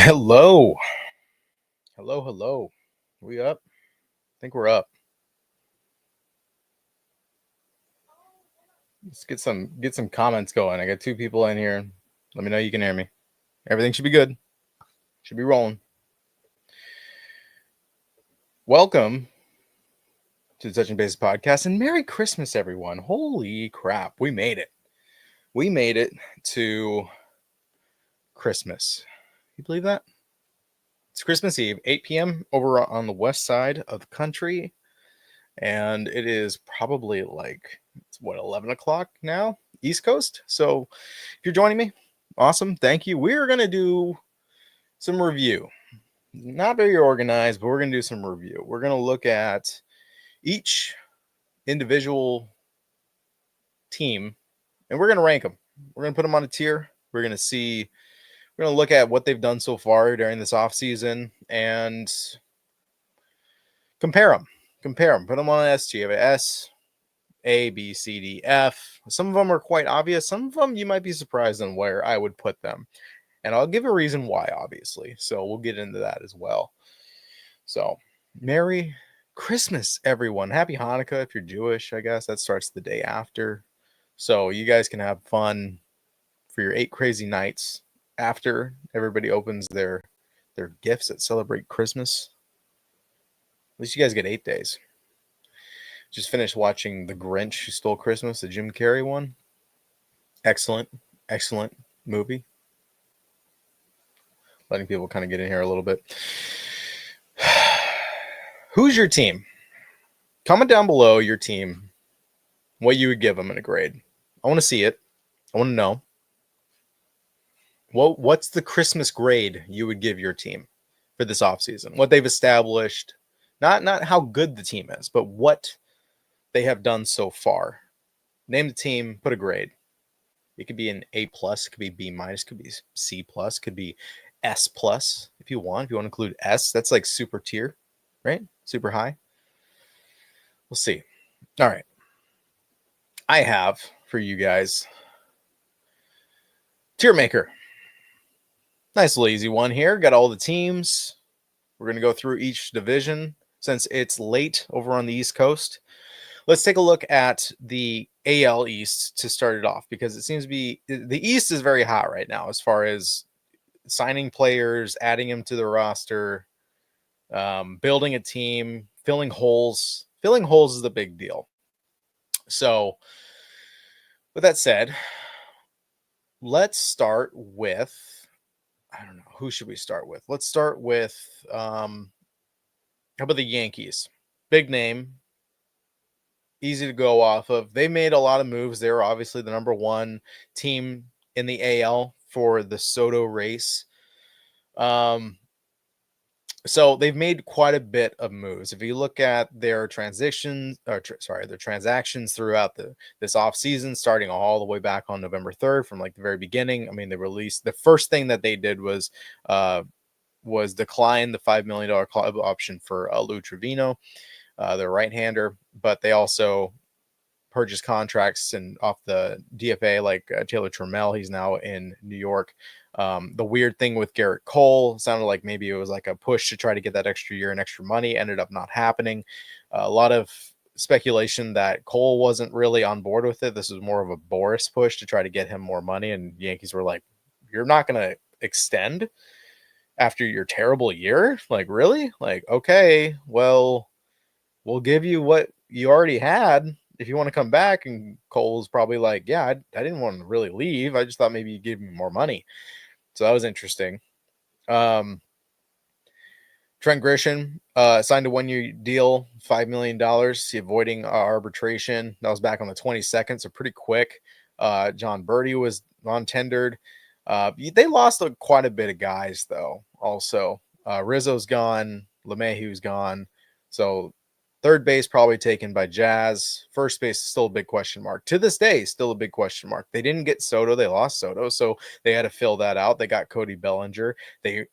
Hello. Hello. We up? I think we're up. Let's get some comments going. I got 2 people in here. Let me know you can hear me. Everything should be good. Should be rolling. Welcome to the Touching Base podcast and Merry Christmas, everyone. Holy crap. We made it. We made it to Christmas. You believe that? It's Christmas Eve, 8 p.m. over on the west side of the country. And it is probably like, 11 o'clock now, East Coast. So if you're joining me, awesome. Thank you. We're going to do some review. Not very organized, but we're going to do some review. We're going to look at each individual team and we're going to rank them. We're going to put them on a tier. We're going to look at what they've done so far during this offseason and compare them. Put them on an S tier. You have an S, A, B, C, D, F. Some of them are quite obvious. Some of them you might be surprised on where I would put them. And I'll give a reason why, obviously. So we'll get into that as well. So, Merry Christmas, everyone. Happy Hanukkah if you're Jewish, I guess. That starts the day after. So you guys can have fun for your 8 crazy nights after everybody opens their gifts that celebrate Christmas. At least you guys get 8 days. Just finished watching The Grinch Who Stole Christmas, the Jim Carrey one. Excellent movie. Letting people kind of get in here a little bit. Who's your team? Comment down below your team, what you would give them in a grade. I want to see it. I want to know. What's the Christmas grade you would give your team for this offseason? What they've established. Not how good the team is, but what they have done so far. Name the team, put a grade. It could be an A+, it could be B-, could be C+, could be S+ if you want. If you want to include S, that's like super tier, right? Super high. We'll see. All right. I have for you guys tier maker. Nice little easy one here. Got all the teams. We're going to go through each division since it's late over on the East Coast. Let's take a look at the AL East to start it off because it seems to be the East is very hot right now as far as signing players, adding them to the roster, building a team, filling holes. Filling holes is the big deal. So, with that said, let's start with, I don't know, who should we start with? Let's start with how about the Yankees? Big name, easy to go off of. They made a lot of moves. They were obviously the number one team in the AL for the Soto race. So they've made quite a bit of moves. If you look at their transitions, or their transactions throughout this offseason, starting all the way back on November 3rd, from like the very beginning. I mean, they released, the first thing that they did was decline the $5 million club option for Lou Trevino, their right-hander, but they also purchased contracts and off the DFA, like Taylor Trammell. He's now in New York. The weird thing with Garrett Cole sounded like maybe it was like a push to try to get that extra year and extra money. Ended up not happening. A lot of speculation that Cole wasn't really on board with it. This was more of a Boris push to try to get him more money. And Yankees were like, you're not going to extend after your terrible year? Like, really? Like, okay, well, we'll give you what you already had if you want to come back. And Cole's probably like, yeah, I didn't want to really leave. I just thought maybe you'd give me more money. So that was interesting. Trent Grisham signed a 1-year deal, $5 million, avoiding arbitration. That was back on the 22nd, so pretty quick. John Birdie was on tendered. They lost quite a bit of guys, though, also. Rizzo's gone. LeMahieu's gone. So third base probably taken by Jazz. First base is still a big question mark. To this day, still a big question mark. They didn't get Soto. They lost Soto, so they had to fill that out. They got Cody Bellinger. They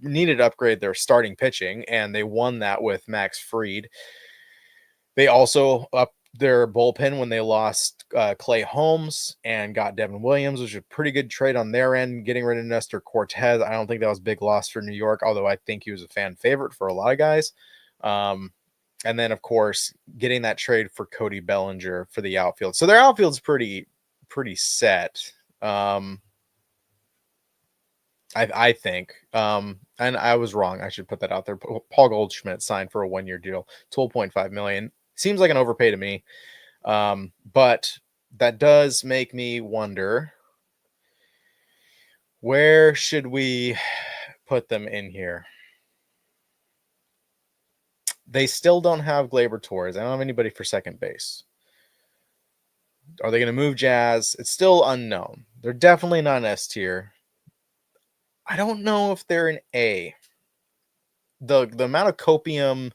needed to upgrade their starting pitching, and they won that with Max Fried. They also upped their bullpen when they lost Clay Holmes and got Devin Williams, which was a pretty good trade on their end. Getting rid of Nestor Cortez, I don't think that was a big loss for New York, although I think he was a fan favorite for a lot of guys. And then, of course, getting that trade for Cody Bellinger for the outfield. So their outfield's pretty set. I think. And I was wrong. I should put that out there. Paul Goldschmidt signed for a 1-year deal, $12.5 million. Seems like an overpay to me. But that does make me wonder, where should we put them in here? They still don't have Gleyber Torres. I don't have anybody for second base. Are they going to move Jazz? It's still unknown. They're definitely not an S tier. I don't know if they're an A. The amount of copium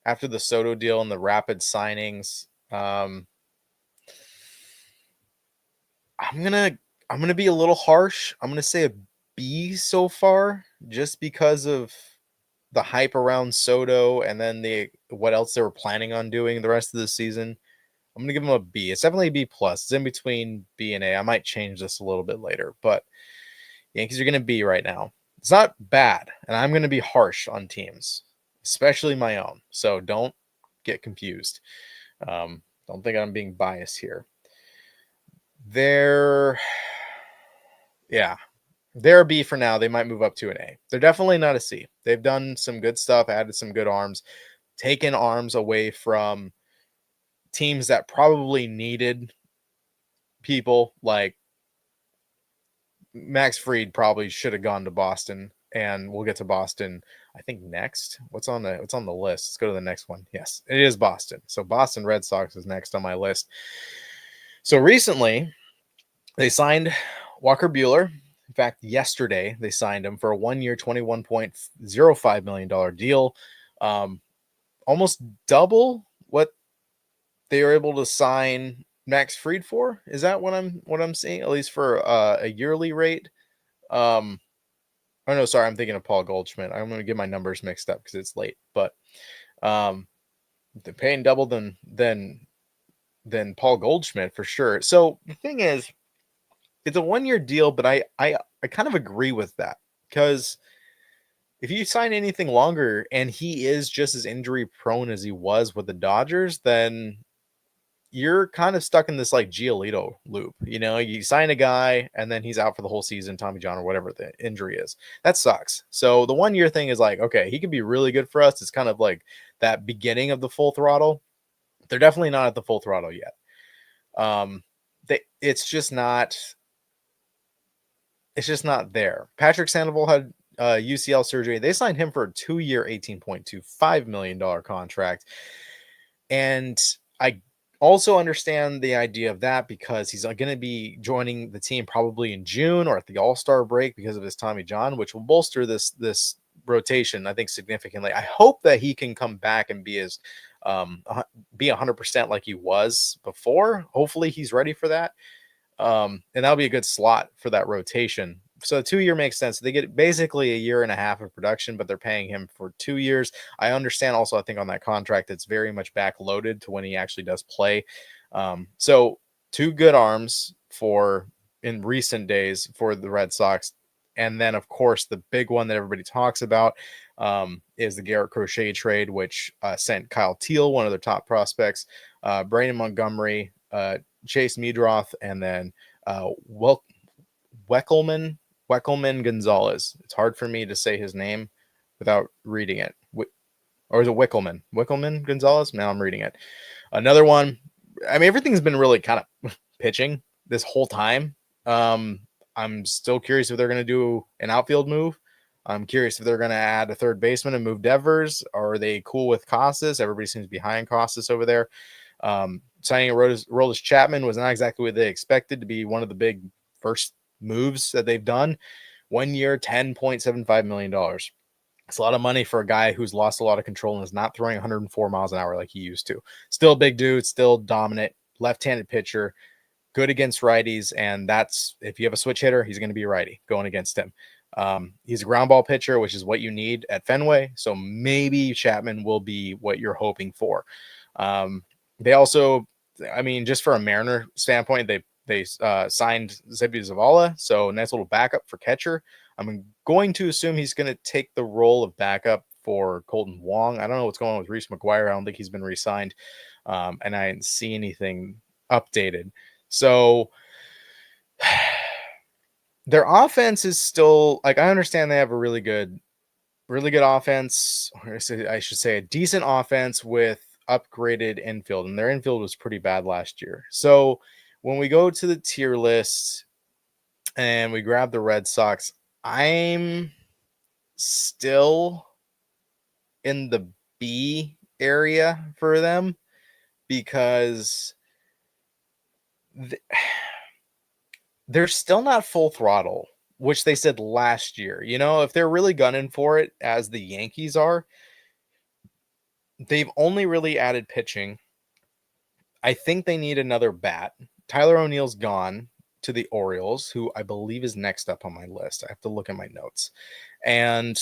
after the Soto deal and the rapid signings, I'm gonna be a little harsh. I'm gonna say a B so far, just because of the hype around Soto and then what else they were planning on doing the rest of the season. I'm gonna give them a B. It's definitely a B plus. It's in between B and A. I might change this a little bit later, but Yankees are gonna B right now. It's not bad, and I'm gonna be harsh on teams, especially my own. So don't get confused. Don't think I'm being biased here. They're a B for now. They might move up to an A. They're definitely not a C. They've done some good stuff, added some good arms, taken arms away from teams that probably needed people. Like Max Fried probably should have gone to Boston, and we'll get to Boston, I think, next. What's on the list? Let's go to the next one. Yes, it is Boston. So Boston Red Sox is next on my list. So recently, they signed Walker Buehler. In fact, yesterday they signed him for a 1-year, $21.05 million deal. Almost double what they were able to sign Max Fried for. Is that what I'm seeing? At least for a yearly rate. Oh no, sorry, I'm thinking of Paul Goldschmidt. I'm going to get my numbers mixed up because it's late. But they're paying double than Paul Goldschmidt for sure. So the thing is, it's a 1-year deal, but I kind of agree with that, because if you sign anything longer and he is just as injury prone as he was with the Dodgers, then you're kind of stuck in this like Giolito loop. You know, you sign a guy and then he's out for the whole season, Tommy John or whatever the injury is. That sucks. So the 1 year thing is like, okay, he could be really good for us. It's kind of like that beginning of the full throttle. They're definitely not at the full throttle yet. It's just not there. Patrick Sandoval had UCL surgery. They signed him for a 2-year, $18.25 million contract. And I also understand the idea of that because he's going to be joining the team probably in June or at the All-Star break because of his Tommy John, which will bolster this rotation, I think, significantly. I hope that he can come back and be 100% like he was before. Hopefully he's ready for that. And that'll be a good slot for that rotation. So 2-year makes sense. They get basically a year and a half of production, but they're paying him for 2 years. I understand also, I think on that contract, it's very much backloaded to when he actually does play. So 2 good arms in recent days for the Red Sox. And then, of course, the big one that everybody talks about is the Garrett Crochet trade, which sent Kyle Teal, one of their top prospects, Brandon Montgomery, Chase Meadroth, and then Weckelman Gonzalez. It's hard for me to say his name without reading it. Or is it Wickelman? Wickelman Gonzalez? Now I'm reading it. Another one. I mean, everything's been really kind of pitching this whole time. I'm still curious if they're going to do an outfield move. I'm curious if they're going to add a third baseman and move Devers. Are they cool with Costas? Everybody seems behind Costas over there. Signing Aroldis Chapman was not exactly what they expected to be one of the big first moves that they've done. 1 year, $10.75 million. It's a lot of money for a guy who's lost a lot of control and is not throwing 104 miles an hour like he used to. Still a big dude, still dominant, left-handed pitcher, good against righties, and that's, if you have a switch hitter, he's going to be a righty going against him. He's a ground ball pitcher, which is what you need at Fenway, so maybe Chapman will be what you're hoping for. They also, I mean, just for a Mariner standpoint, they signed Zebi Zavala, so nice little backup for catcher. I'm going to assume he's going to take the role of backup for Colton Wong. I don't know what's going on with Reese McGuire. I don't think he's been re-signed, and I didn't see anything updated. So their offense is still, like, I understand they have a really good offense. Or I should say a decent offense with upgraded infield, and their infield was pretty bad last year. So when we go to the tier list and we grab the Red Sox, I'm still in the B area for them because they're still not full throttle, which they said last year. You know, if they're really gunning for it as the Yankees are, they've only really added pitching. I think they need another bat. Tyler O'Neill's gone to the Orioles, who I believe is next up on my list. I have to look at my notes. And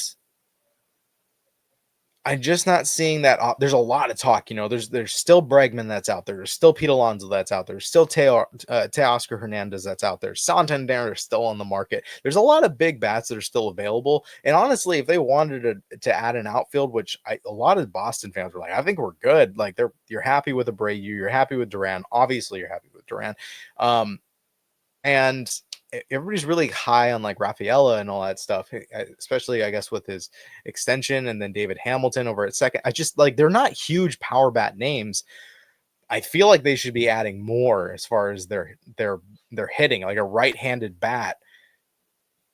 I'm just not seeing that. There's a lot of talk, you know. There's still Bregman that's out there. There's still Pete Alonso that's out there. There's still Teoscar Hernandez that's out there. Santander is still on the market. There's a lot of big bats that are still available. And honestly, if they wanted to add an outfield, which a lot of Boston fans were like, I think we're good. Like you're happy with Abreu, you're happy with Duran. Obviously, you're happy with Duran. And everybody's really high on like Rafaela and all that stuff, especially I guess with his extension, and then David Hamilton over at second. I just like, they're not huge power bat names. I feel like they should be adding more as far as their hitting, like a right-handed bat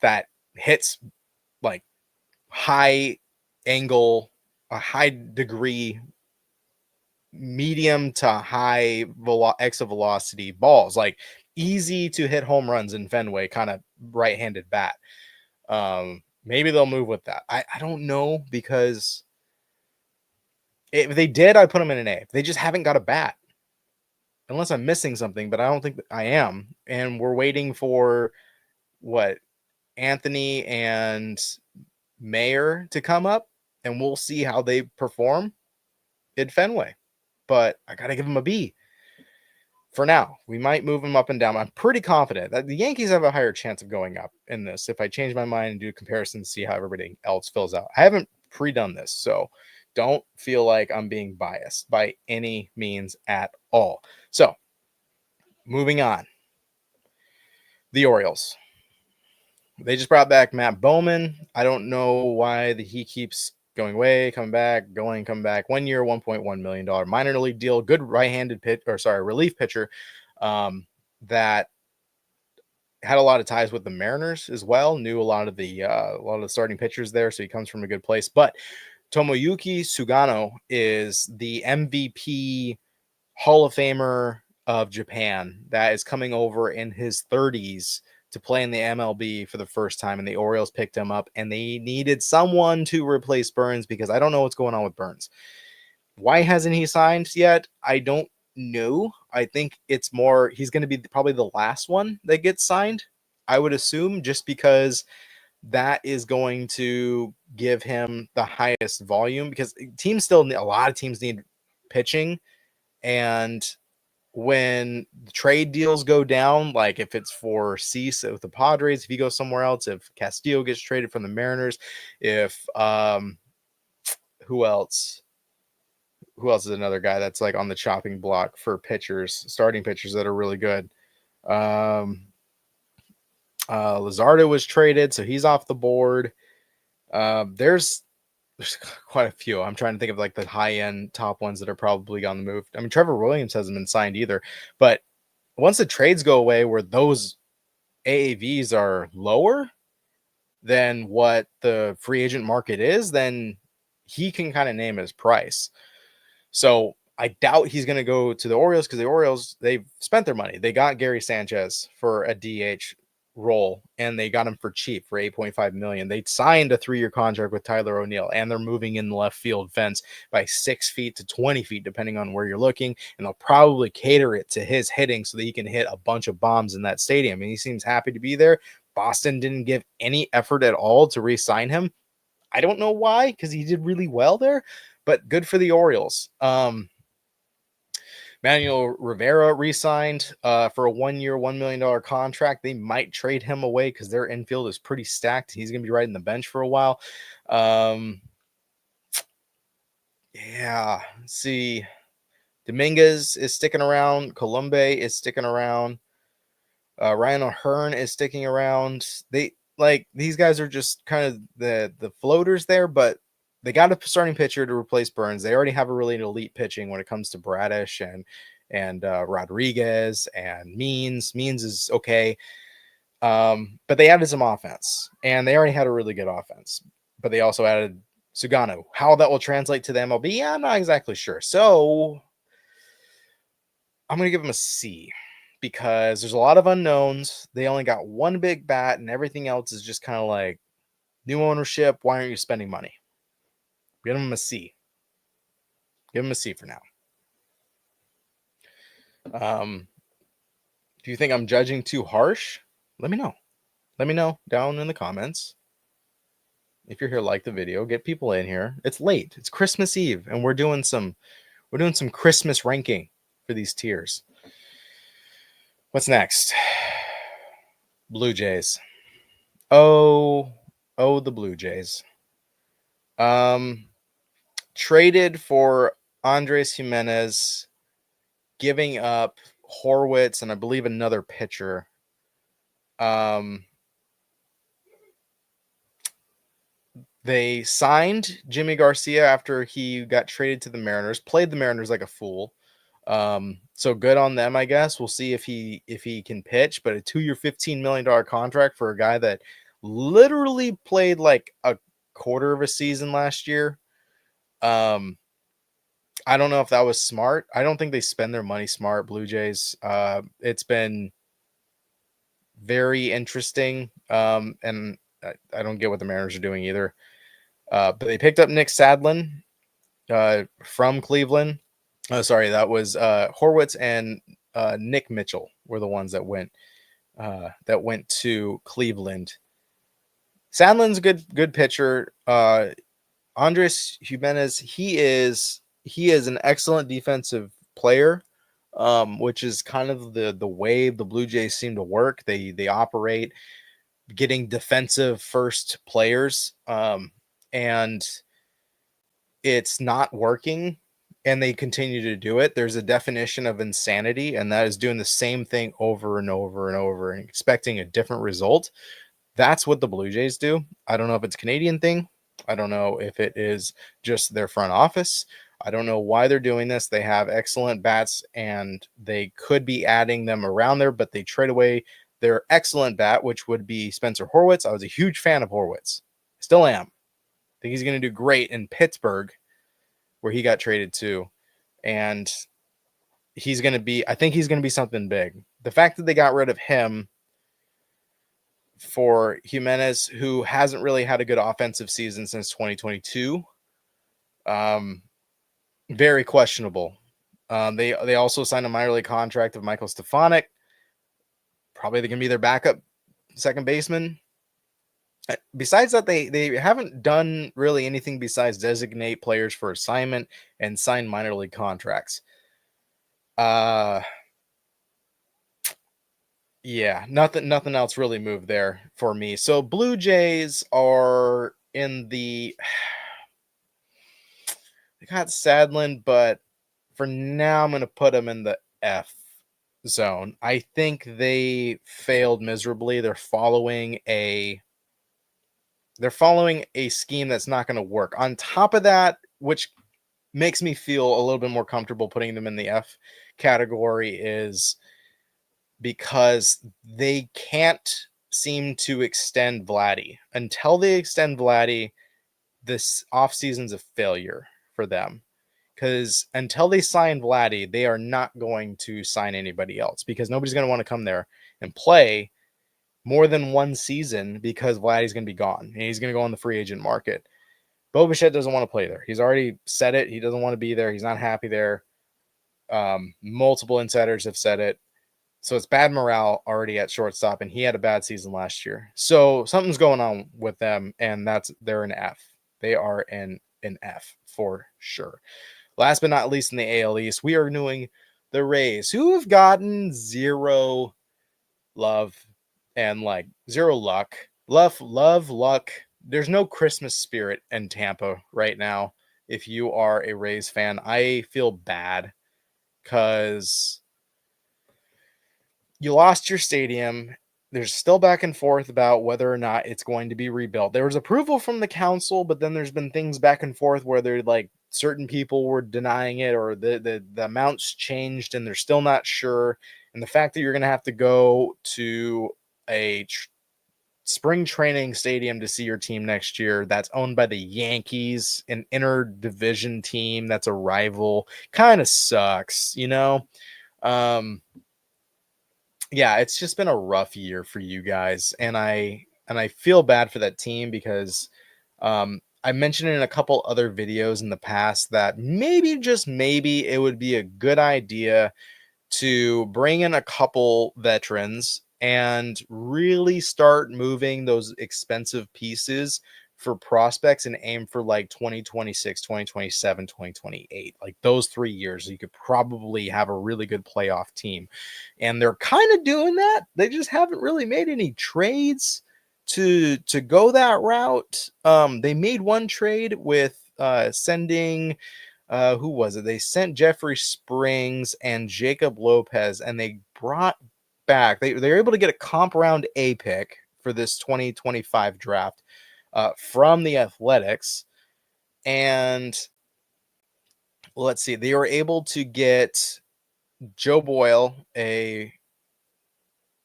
that hits like high angle, a high degree, medium to high exit velocity balls, like easy to hit home runs in Fenway, kind of right-handed bat. Maybe they'll move with that. I don't know, because if they did, I'd put them in an A. They just haven't got a bat, unless I'm missing something, but I don't think that I am. And we're waiting for Anthony and Mayer to come up, and we'll see how they perform in Fenway. But I got to give them a B. For now, we might move them up and down. I'm pretty confident that the Yankees have a higher chance of going up in this if I change my mind and do comparisons, see how everybody else fills out. I haven't pre-done this, so Don't feel like I'm being biased by any means at all. So, moving on. The Orioles. They just brought back Matt Bowman. I don't know why he keeps going away, coming back, going, come back. 1 year, $1.1 million minor league deal. Good right-handed relief pitcher that had a lot of ties with the Mariners as well. Knew a lot of the starting pitchers there, so he comes from a good place. But Tomoyuki Sugano is the MVP Hall of Famer of Japan that is coming over in his 30s to play in the MLB for the first time, and the Orioles picked him up, and they needed someone to replace Burns because I don't know what's going on with Burns. Why hasn't he signed yet? I don't know. I think it's more he's going to be probably the last one that gets signed, I would assume, just because that is going to give him the highest volume, because a lot of teams need pitching. And when the trade deals go down, like if it's for Cease with the Padres, if he goes somewhere else, if Castillo gets traded from the Mariners, if who else is another guy that's like on the chopping block for starting pitchers that are really good. Luzardo was traded, so he's off the board. There's quite a few. I'm trying to think of like the high-end top ones that are probably on the move. I mean, Trevor Williams hasn't been signed either. But once the trades go away where those AAVs are lower than what the free agent market is, then he can kind of name his price. So I doubt he's going to go to the Orioles, because the Orioles, they've spent their money. They got Gary Sanchez for a DH role, and they got him for cheap for $8.5 million. They signed a 3-year contract with Tyler O'Neill, and they're moving in the left field fence by 6 feet to 20 feet, depending on where you're looking. And they'll probably cater it to his hitting so that he can hit a bunch of bombs in that stadium. And he seems happy to be there. Boston didn't give any effort at all to re-sign him. I don't know why, because he did really well there, but good for the Orioles. Manuel Rivera re-signed for a 1 year, $1 million contract. They might trade him away because their infield is pretty stacked. He's going to be riding the bench for a while. Let's see. Dominguez is sticking around. Colombe is sticking around. Ryan O'Hearn is sticking around. These guys are just kind of the floaters there, but they got a starting pitcher to replace Burns. They already have a really elite pitching when it comes to Bradish and Rodriguez and Means. Means is okay. But they added some offense, and they already had a really good offense, but they also added Sugano. How that will translate to the MLB, I'm not exactly sure. So I'm going to give them a C, because there's a lot of unknowns. They only got one big bat, and everything else is just kind of like new ownership. Why aren't you spending money? Give them a C. Give them a C for now. If you think I'm judging too harsh, let me know. Let me know down in the comments. If you're here, like the video, get people in here. It's late. It's Christmas Eve, and we're doing some Christmas ranking for these tiers. What's next? Blue Jays. Oh, the Blue Jays. Traded for Andres Jimenez, giving up Horwitz and I believe another pitcher. They signed Jimmy Garcia after he got traded to the Mariners, played the Mariners like a fool. So good on them, I guess. We'll see if he can pitch, but a 2-year, $15 million contract for a guy that literally played like a quarter of a season last year. I don't know if that was smart. I don't think they spend their money smart, Blue Jays. It's been very interesting. And I don't get what the Mariners are doing either. But they picked up Nick Sadlin from Cleveland. That was Horwitz and Nick Mitchell were the ones that went to Cleveland. Sadlin's a good pitcher. Andres Jimenez, he is an excellent defensive player, which is kind of the way the Blue Jays seem to work. They operate getting defensive first players, and it's not working and they continue to do it, there's a definition of insanity, and that is doing the same thing over and over and over and expecting a different result. That's what the Blue Jays do. I don't know if it's a Canadian thing. I don't know if it is just their front office. I don't know why they're doing this. They have excellent bats and they could be adding them around there, but they trade away their excellent bat, which would be Spencer Horwitz. I was a huge fan of Horwitz. Still am. I think he's going to do great in Pittsburgh, where he got traded to. And he's going to be, I think he's going to be something big. The fact that they got rid of him for Jimenez, who hasn't really had a good offensive season since 2022, very questionable. They also signed a minor league contract of Michael Stefanik. Probably they're going to be their backup second baseman. Besides that, they haven't done really anything besides designate players for assignment and sign minor league contracts. Yeah, nothing else really moved there for me. So Blue Jays are in the they got Sadlin, but for now I'm going to put them in the F zone. I think they failed miserably. They're following a scheme that's not going to work. On top of that, which makes me feel a little bit more comfortable putting them in the F category, is because they can't seem to extend Vladdy. Until they extend Vladdy, this offseason's a failure for them. Because until they sign Vladdy, they are not going to sign anybody else, because nobody's going to want to come there and play more than one season, because Vladdy's going to be gone and he's going to go on the free agent market. Bo Bichette doesn't want to play there. He's already said it. He doesn't want to be there. He's not happy there. Multiple insiders have said it. So it's bad morale already at shortstop, and he had a bad season last year. So something's going on with them, and they're an F. They are an F for sure. Last but not least, in the AL East, we are doing the Rays, who have gotten zero love and like zero luck. Love, luck. There's no Christmas spirit in Tampa right now. If you are a Rays fan, I feel bad because you lost your stadium. There's still back and forth about whether or not it's going to be rebuilt. There was approval from the council, but then there's been things back and forth where they're like certain people were denying it, or the amounts changed and they're still not sure. And the fact that you're going to have to go to a spring training stadium to see your team next year that's owned by the Yankees, an interdivision team that's a rival, kind of sucks, you know? Yeah, it's just been a rough year for you guys, and I feel bad for that team because I mentioned in a couple other videos in the past that maybe, just maybe, it would be a good idea to bring in a couple veterans and really start moving those expensive pieces for prospects and aim for like 2026, 2027, 2028. Like those 3 years, you could probably have a really good playoff team. And they're kind of doing that. They just haven't really made any trades to go that route. They made one trade with sending who was it? They sent Jeffrey Springs and Jacob Lopez, and they brought back, they were able to get a comp round A pick for this 2025 draft from the Athletics. And let's see, they were able to get Joe Boyle, a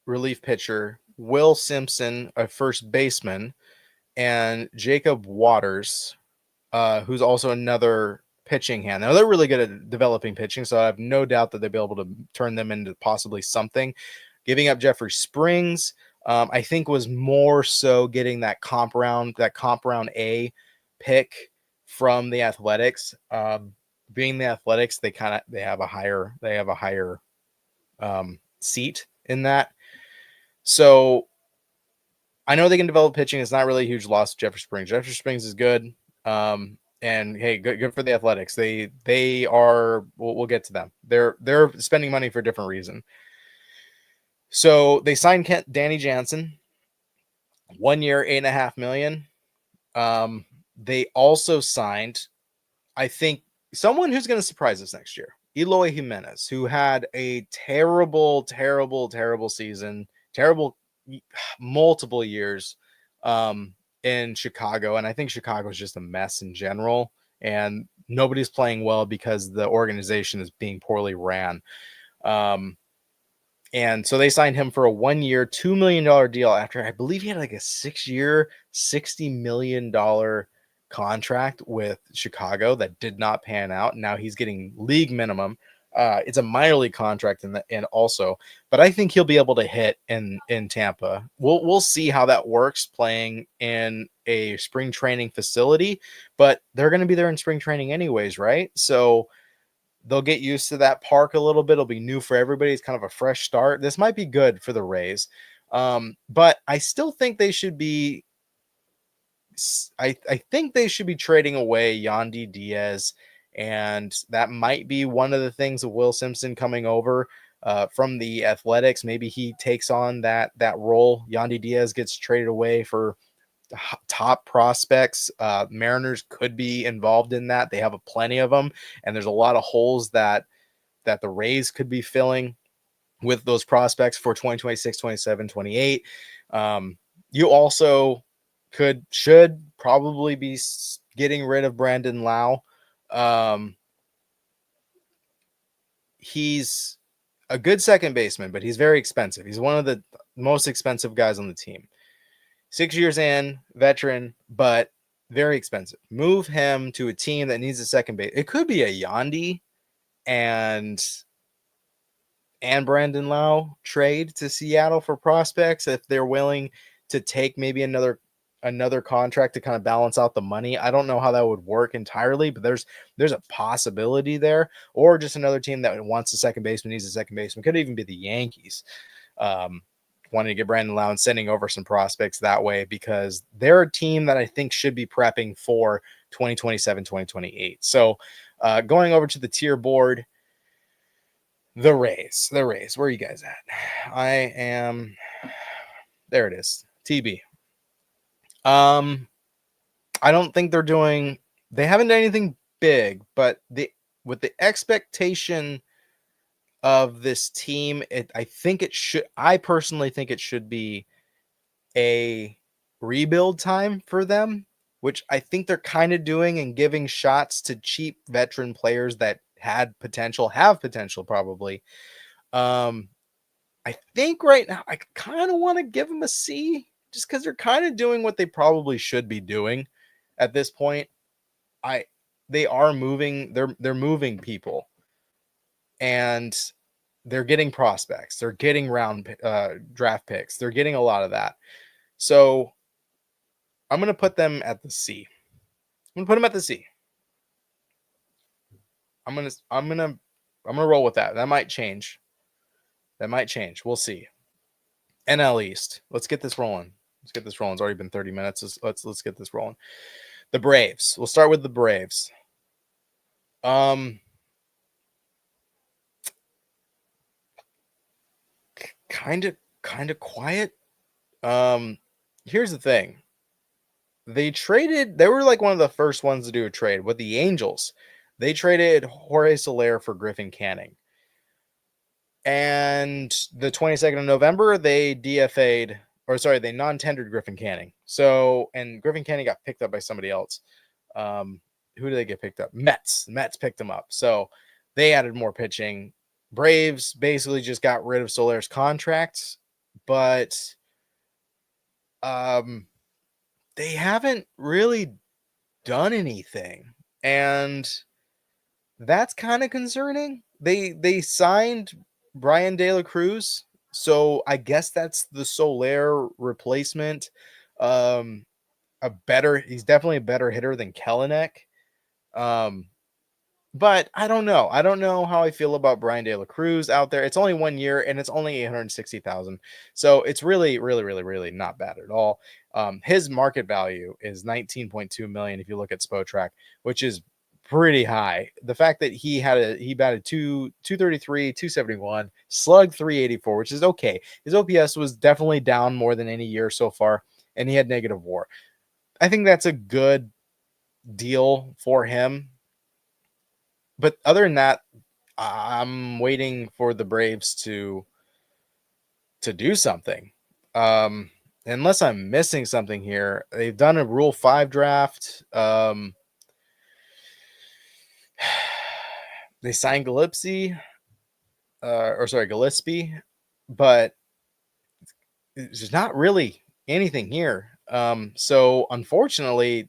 relief pitcher, Will Simpson, a first baseman, and Jacob Waters, who's also another pitching hand. Now, they're really good at developing pitching, so I have no doubt that they'll be able to turn them into possibly something. Giving up Jeffrey Springs, I think, was more so getting that comp round A pick from the Athletics. Being the Athletics, they have a higher seat in that. So I know they can develop pitching. It's not really a huge loss to Jeffrey Springs. Jeffrey Springs is good. And hey, good for the Athletics. They are. We'll get to them. They're spending money for a different reason. So they signed Danny Jansen, 1 year, $8.5 million. They also signed I think someone who's going to surprise us next year, Eloy Jimenez, who had a terrible, terrible, terrible season, terrible multiple years in Chicago. And I think Chicago is just a mess in general. And nobody's playing well because the organization is being poorly ran. And so they signed him for a 1-year, $2 million deal after I believe he had like a 6-year, $60 million contract with Chicago that did not pan out. Now he's getting league minimum. It's a minor league contract and also, but I think he'll be able to hit in Tampa. We'll see how that works playing in a spring training facility, but they're going to be there in spring training anyways, right? So they'll get used to that park a little bit. It'll be new for everybody. It's kind of a fresh start. This might be good for the Rays. But I still think they should be I think they should be trading away Yandy Diaz, and that might be one of the things of Will Simpson coming over from the Athletics. Maybe he takes on that role. Yandy Diaz gets traded away for top prospects. Mariners could be involved in that. They have plenty of them, and there's a lot of holes that the Rays could be filling with those prospects for 2026, 27, 28. You also should probably be getting rid of Brandon Lau. He's a good second baseman, but he's very expensive. He's one of the most expensive guys on the team. 6 years in, veteran, but very expensive. Move him to a team that needs a second base. It could be a Yandy and Brandon Lau trade to Seattle for prospects if they're willing to take maybe another contract to kind of balance out the money. I don't know how that would work entirely, but there's a possibility there, or just another team that wants a second baseman, needs a second baseman. Could even be the Yankees wanting to get Brandon Lau and sending over some prospects that way, because they're a team that I think should be prepping for 2027, 2028. So going over to the tier board, the Rays, where are you guys at? I am, there it is, TB. I don't think they haven't done anything big, but with the expectation of this team, I personally think it should be a rebuild time for them, which I think they're kind of doing, and giving shots to cheap veteran players that have potential probably. I think right now I kind of want to give them a C, just because they're kind of doing what they probably should be doing at this point. They are moving, they're moving people, and they're getting prospects, they're getting draft picks, they're getting a lot of that. So I'm gonna put them at the C. I'm gonna put them at the C. I'm gonna roll with that. That might change. We'll see. NL East. Let's get this rolling. It's already been 30 minutes. Let's get this rolling. The Braves. We'll start with the Braves. Kind of quiet. Here's the thing. They were like one of the first ones to do a trade with the Angels. They traded Jorge Soler for Griffin Canning. And the 22nd of November, they they non-tendered Griffin Canning. So, and Griffin Canning got picked up by somebody else. Who did they get picked up? Mets picked him up. So they added more pitching. Braves basically just got rid of Soler's contracts, but they haven't really done anything, and that's kind of concerning. They signed Brian De La Cruz, so I guess that's the Soler replacement. He's definitely a better hitter than Kelenic. But I don't know. I don't know how I feel about Brian De La Cruz out there. It's only 1 year, and it's only $860,000. So it's really, really, really, really not bad at all. His market value is $19.2 million if you look at Spotrac, which is pretty high. The fact that he batted 233, 271, slugged 384, which is okay. His OPS was definitely down more than any year so far, and he had negative WAR. I think that's a good deal for him. but other than that, I'm waiting for the Braves to do something. Unless I'm missing something here, they've done a Rule 5 draft. They signed Gillespie, but there's not really anything here. So unfortunately,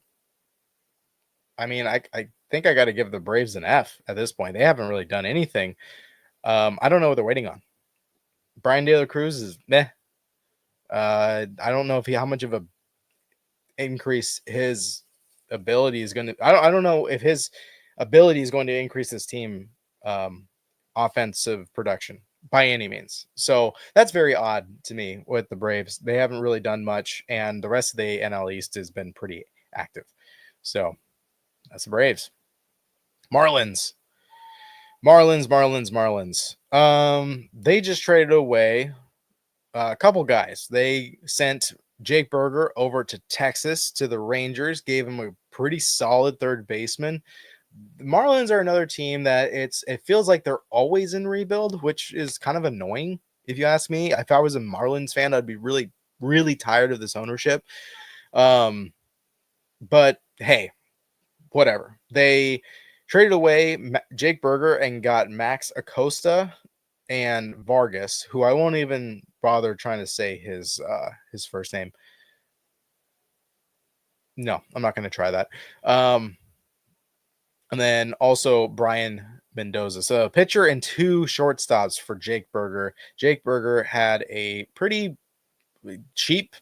I mean, I think I got to give the Braves an F at this point. They haven't really done anything. I don't know what they're waiting on. Brian De La Cruz is meh. I don't know if how much of a increase his ability is going to. I don't know if his ability is going to increase his team offensive production by any means. So that's very odd to me with the Braves. They haven't really done much, and the rest of the NL East has been pretty active. So that's the Braves. Marlins. They just traded away a couple guys. They sent Jake Berger over to Texas to the Rangers, gave him a pretty solid third baseman. The Marlins are another team that it feels like they're always in rebuild, which is kind of annoying if you ask me. If I was a Marlins fan, I'd be really, really tired of this ownership. But hey, whatever. They traded away Jake Berger and got Max Acosta and Vargas, who I won't even bother trying to say his first name. No, I'm not going to try that. And then also Brian Mendoza. So a pitcher and two shortstops for Jake Berger. Jake Berger had a pretty cheap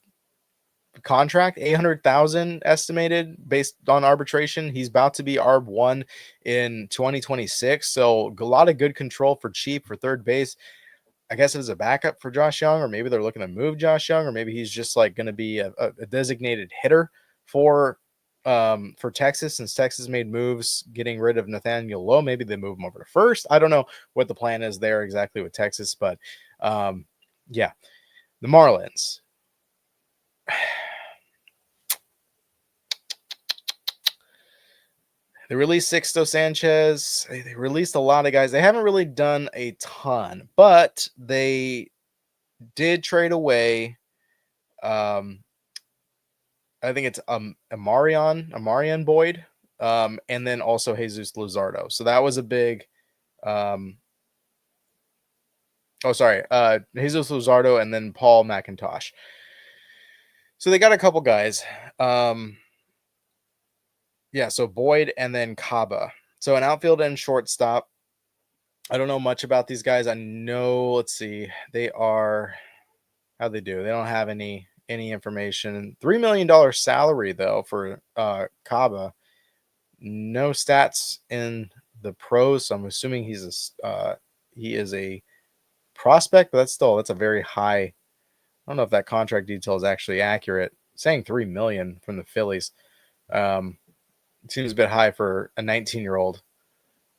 contract, 800,000 estimated based on arbitration. He's about to be ARB1 in 2026. So a lot of good control for cheap for third base. I guess it was a backup for Josh Young, or maybe they're looking to move Josh Young, or maybe he's just like going to be a designated hitter for Texas, since Texas made moves getting rid of Nathaniel Lowe. Maybe they move him over to first. I don't know what the plan is there exactly with Texas, but yeah, the Marlins. They released Sixto Sanchez. They released a lot of guys. They haven't really done a ton, but they did trade away. I think it's Amarian Boyd, and then also Jesus Luzardo. So that was a big. Jesus Luzardo and then Paul McIntosh. So they got a couple guys. Yeah, so Boyd and then Kaba. So an outfield and shortstop. I don't know much about these guys. I know, let's see, they are, how'd they do? They don't have any information. $3 million salary, though, for Kaba. No stats in the pros, so I'm assuming he is a prospect, but that's a very high. I don't know if that contract detail is actually accurate. Saying $3 million from the Phillies. It seems a bit high for a 19-year-old.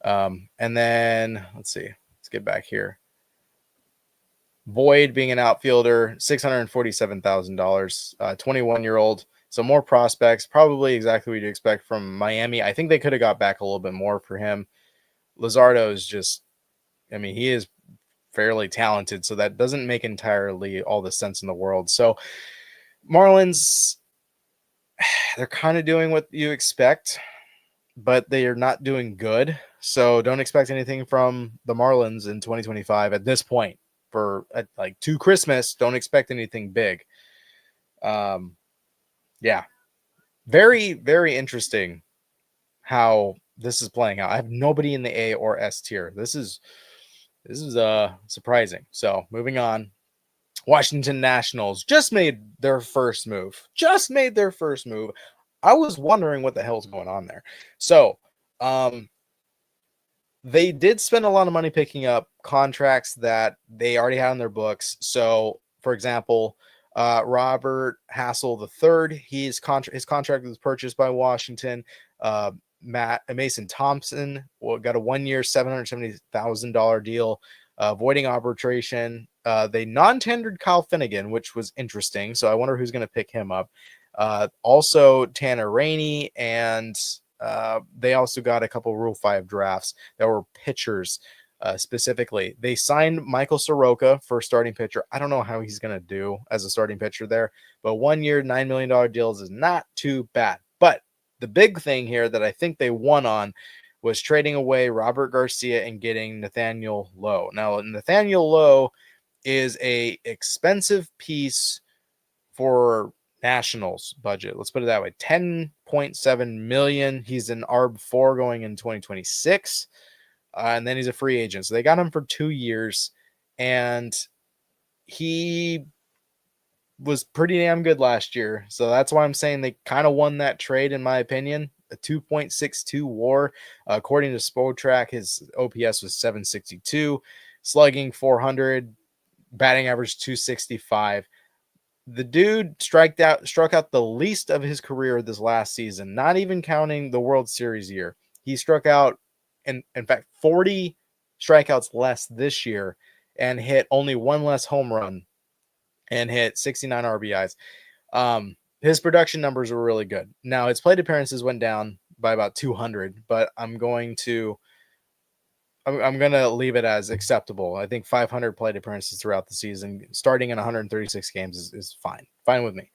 And then let's see. Let's get back here. Boyd being an outfielder, $647,000. 21-year-old. So more prospects, probably exactly what you'd expect from Miami. I think they could have got back a little bit more for him. Luzardo is just, I mean, he is fairly talented, so that doesn't make entirely all the sense in the world. So Marlins, they're kind of doing what you expect, but they are not doing good. So don't expect anything from the Marlins in 2025 at this point. For like to Christmas, don't expect anything big. Yeah, very, very interesting how this is playing out. I have nobody in the A or S tier. This is surprising. So moving on. Washington Nationals just made their first move. I was wondering what the hell's going on there. So, they did spend a lot of money picking up contracts that they already had on their books. So, for example, Robert Hassel III, his contract was purchased by Washington. Mason Thompson got a 1-year, $770,000 deal, avoiding arbitration. They non-tendered Kyle Finnegan, which was interesting. So I wonder who's going to pick him up. Also, Tanner Rainey and They also got a couple Rule 5 drafts that were pitchers specifically. They signed Michael Soroka for starting pitcher. I don't know how he's going to do as a starting pitcher there, but 1 year, $9 million deals is not too bad. But the big thing here that I think they won on was trading away Robert Garcia and getting Nathaniel Lowe. Now, Nathaniel Lowe is a expensive piece for Nationals budget. Let's put it that way. 10.7 million. He's an ARB4 going in 2026. And then he's a free agent. So they got him for 2 years, and he was pretty damn good last year. So that's why I'm saying they kind of won that trade, in my opinion. A 2.62 WAR. According to Spotrac, his OPS was 762, slugging 400, batting average 265. The dude struck out the least of his career this last season, not even counting the World Series year. He struck out, in fact, 40 strikeouts less this year and hit only one less home run and hit 69 RBIs. His production numbers were really good. Now, his plate appearances went down by about 200, but I'm going to leave it as acceptable. I think 500 plate appearances throughout the season, starting in 136 games, is fine with me.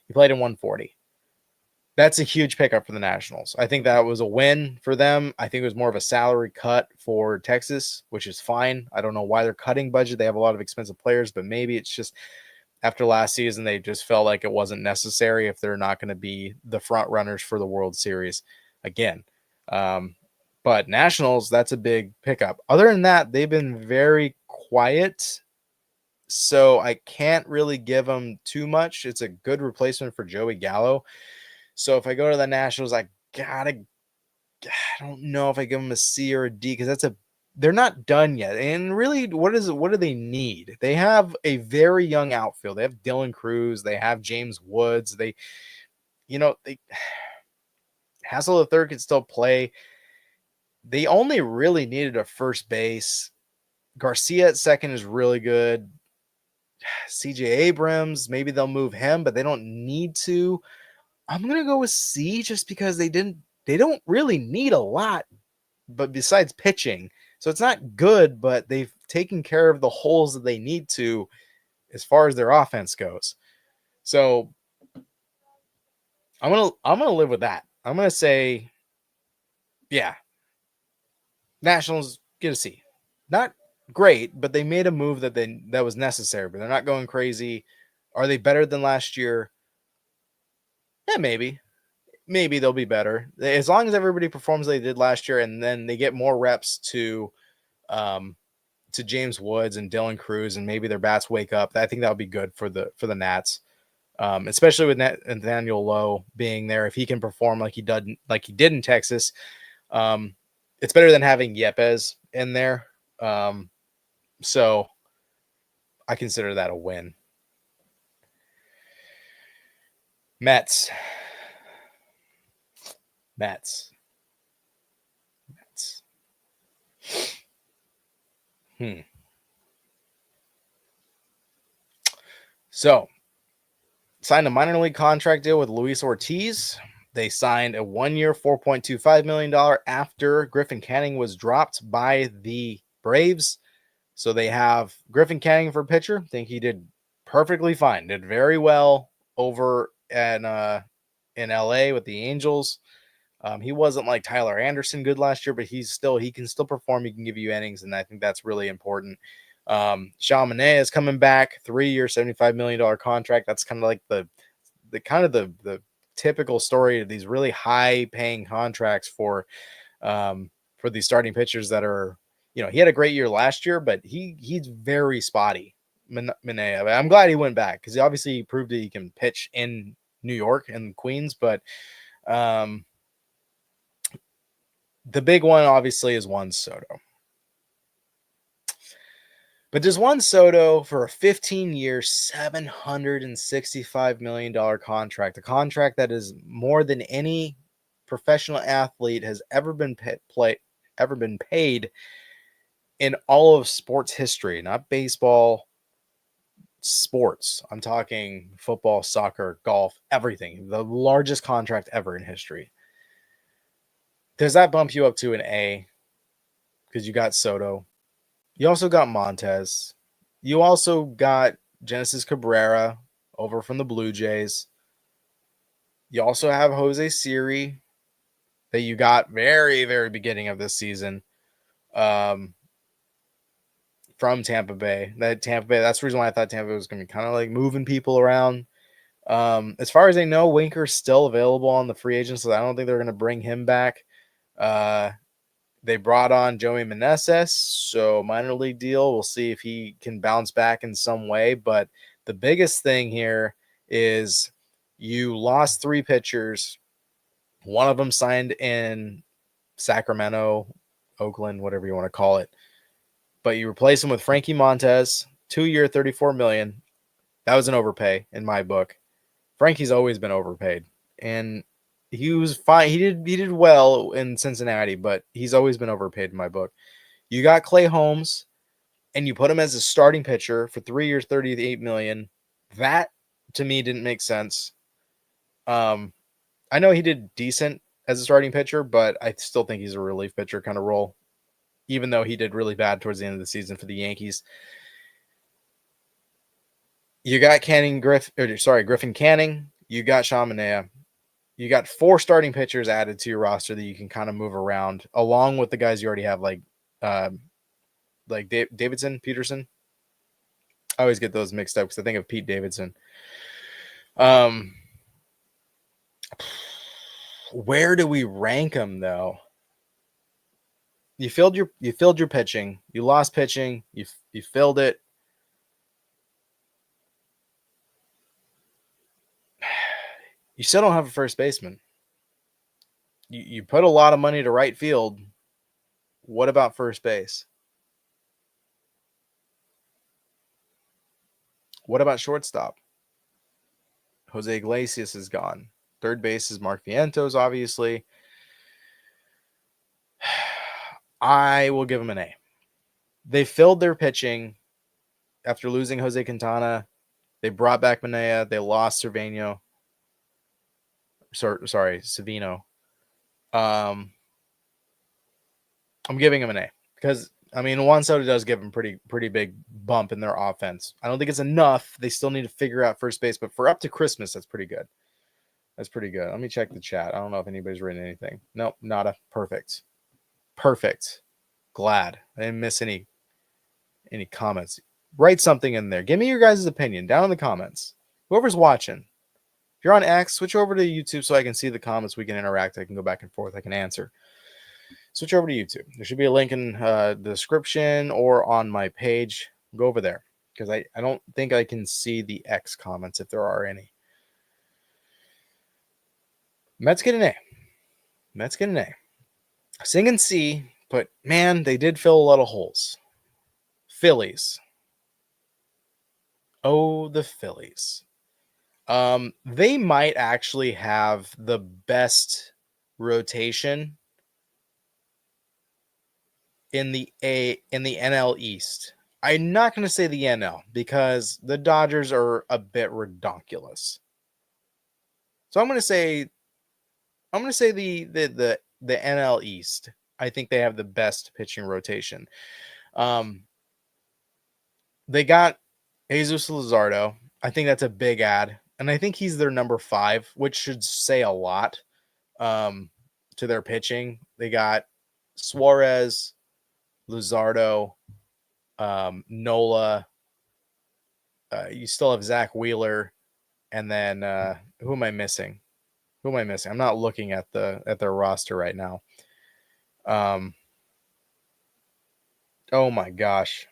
He played in 140. That's a huge pickup for the Nationals. I think that was a win for them. I think it was more of a salary cut for Texas, which is fine. I don't know why they're cutting budget. They have a lot of expensive players, but maybe it's just after last season, they just felt like it wasn't necessary if they're not going to be the front runners for the World Series again. But Nationals, that's a big pickup. Other than that, they've been very quiet, so I can't really give them too much. It's a good replacement for Joey Gallo. So if I go to the Nationals, I don't know if I give them a C or a D, because they're not done yet. And really, what do they need? They have a very young outfield. They have Dylan Cruz. They have James Woods. Hassel the third can still play. They only really needed a first base. Garcia at second is really good. CJ Abrams, maybe they'll move him, but they don't need to. I'm going to go with C just because they don't really need a lot, but besides pitching. So it's not good, but they've taken care of the holes that they need to as far as their offense goes. So I'm gonna live with that. I'm gonna say, yeah, Nationals get a C. Not great, but they made a move that was necessary. But they're not going crazy. Are they better than last year? Yeah, maybe. Maybe they'll be better as long as everybody performs like they did last year, and then they get more reps to James Woods and Dylan Cruz, and maybe their bats wake up. I think that would be good for the Nats, especially with Nathaniel Lowe being there. If he can perform like he did in Texas, it's better than having Yepes in there. So I consider that a win. Mets. So, signed a minor league contract deal with Luis Ortiz. They signed a 1 year, $4.25 million after Griffin Canning was dropped by the Braves. So they have Griffin Canning for pitcher. I think he did perfectly fine. Did very well over in LA with the Angels. He wasn't like Tyler Anderson good last year, but he can still perform. He can give you innings, and I think that's really important. Sean Manaea is coming back, 3 year, $75 million contract. That's kind of like the typical story of these really high paying contracts for these starting pitchers that are, he had a great year last year, but he's very spotty. Manaea. I'm glad he went back because he obviously proved that he can pitch in New York and Queens, but the big one obviously is Juan Soto. But does Juan Soto, for a 15-year, $765 million contract, a contract that is more than any professional athlete has ever been paid in all of sports history, not baseball, sports. I'm talking football, soccer, golf, everything. The largest contract ever in history. does that bump you up to an A? Because you got Soto. You also got Montez. You also got Genesis Cabrera over from the Blue Jays. You also have Jose Siri that you got very, very beginning of this season from Tampa Bay. That's the reason why I thought Tampa Bay was going to be kind of like moving people around. As far as I know, Winker's still available on the free agent, so I don't think they're going to bring him back. They brought on Joey Meneses, so minor league deal. We'll see if he can bounce back in some way. But the biggest thing here is you lost 3 pitchers. One of them signed in Sacramento, Oakland, whatever you want to call it. But you replace him with Frankie Montes, 2-year, $34 million. That was an overpay in my book. Frankie's always been overpaid, and he was fine. He did well in Cincinnati, but he's always been overpaid in my book. You got Clay Holmes, and you put him as a starting pitcher for 3 years, $38 million. That to me didn't make sense. I know he did decent as a starting pitcher, but I still think he's a relief pitcher kind of role, even though he did really bad towards the end of the season for the Yankees. You got Griffin Canning. You got Sean Manaea. You got 4 starting pitchers added to your roster that you can kind of move around, along with the guys you already have, like Davidson, Peterson. I always get those mixed up because I think of Pete Davidson. Where do we rank them though? You filled your pitching. You lost pitching. You filled it. You still don't have a first baseman. You put a lot of money to right field. What about first base? What about shortstop? Jose Iglesias is gone. Third base is Mark Vientos, obviously. I will give him an A. They filled their pitching after losing Jose Quintana. They brought back Manaea. They lost Savino. I'm giving him an A because Juan Soto does give him pretty big bump in their offense. I don't think it's enough. They still need to figure out first base, but for up to Christmas, that's pretty good. That's pretty good. Let me check the chat. I don't know if anybody's written anything. Nope, nada. Perfect. Glad I didn't miss any comments. Write something in there. Give me your guys' opinion down in the comments. Whoever's watching. If you're on X, switch over to YouTube so I can see the comments. We can interact. I can go back and forth. I can answer. Switch over to YouTube. There should be a link in the description or on my page. Go over there because I don't think I can see the X comments if there are any. Mets get an A. Sing and C, but man, they did fill a lot of holes. Phillies. Oh, the Phillies. They might actually have the best rotation in the NL East. I'm not going to say the NL because the Dodgers are a bit redonkulous. So I'm going to say the NL East. I think they have the best pitching rotation. They got Jesus Luzardo. I think that's a big add. And I think he's their number 5, which should say a lot to their pitching. They got Suarez, Luzardo, Nola. You still have Zach Wheeler. And then who am I missing? I'm not looking at their roster right now. Oh my gosh.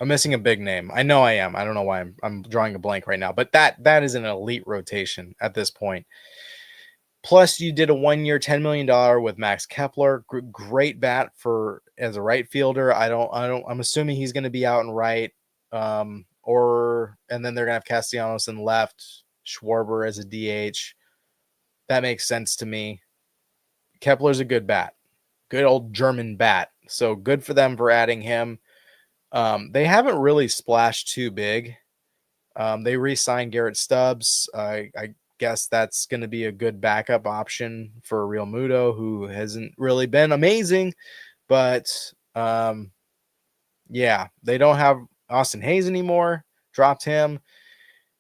I'm missing a big name. I know I am. I don't know why I'm drawing a blank right now, but that is an elite rotation at this point. Plus, you did a 1-year, $10 million with Max Kepler. Great bat as a right fielder. I'm assuming he's going to be out and right. And then they're going to have Castellanos in left, Schwarber as a DH. That makes sense to me. Kepler's a good bat. Good old German bat. So good for them for adding him. They haven't really splashed too big. They re-signed Garrett Stubbs. I guess that's going to be a good backup option for Real Muto, who hasn't really been amazing. But yeah, they don't have Austin Hayes anymore. Dropped him.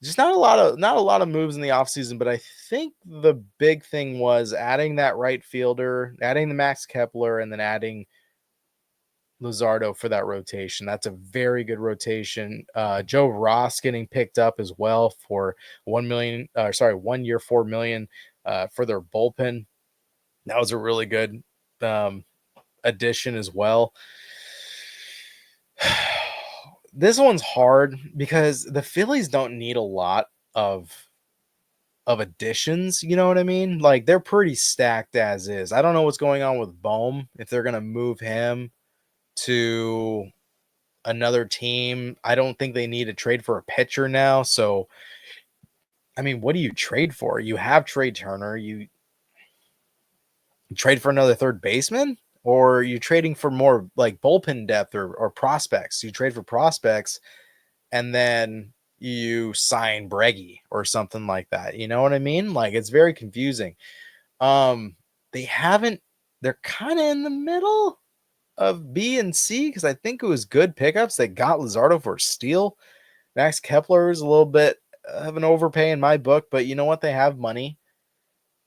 Just not a lot of moves in the offseason, but I think the big thing was adding that right fielder, adding the Max Kepler, and then adding Luzardo for that rotation. That's a very good rotation. Joe Ross getting picked up as well for 1 year, 4 million for their bullpen. That was a really good addition as well. This one's hard because the Phillies don't need a lot of additions, you know what I mean? Like, they're pretty stacked as is. I don't know what's going on with Bohm, if they're going to move him to another team. I don't think they need to trade for a pitcher now. So, I mean, what do you trade for? You have Trey Turner. You trade for another third baseman, or are you trading for more like bullpen depth or prospects? You trade for prospects and then you sign Breggy or something like that. You know what I mean? Like, it's very confusing. They haven't, they're kind of in the middle of B and C because I think it was good pickups. They got Luzardo for a steal. Max Kepler is a little bit of an overpay in my book, but you know what? They have money.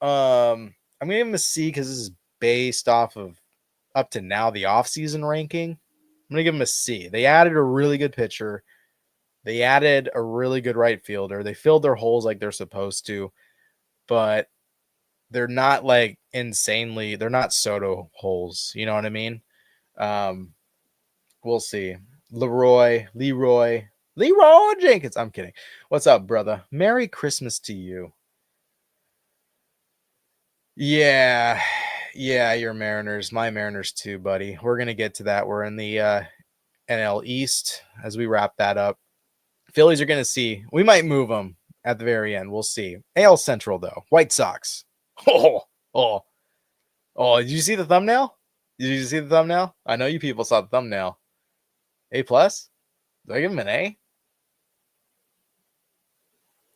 I'm gonna give him a C because this is based off of up to now the offseason ranking. I'm gonna give him a C. They added a really good pitcher. They added a really good right fielder. They filled their holes like they're supposed to, but they're not like insanely. They're not Soto holes. You know what I mean? We'll see. Leroy Jenkins. I'm kidding. What's up, brother? Merry Christmas to you. Yeah, your Mariners. My Mariners too, buddy. We're gonna get to that. We're in the NL East as we wrap that up. Phillies are gonna see. We might move them at the very end. We'll see. AL Central though. White Sox. Oh! Did you see the thumbnail? Did you see the thumbnail? I know you people saw the thumbnail. A plus? Do I give him an A?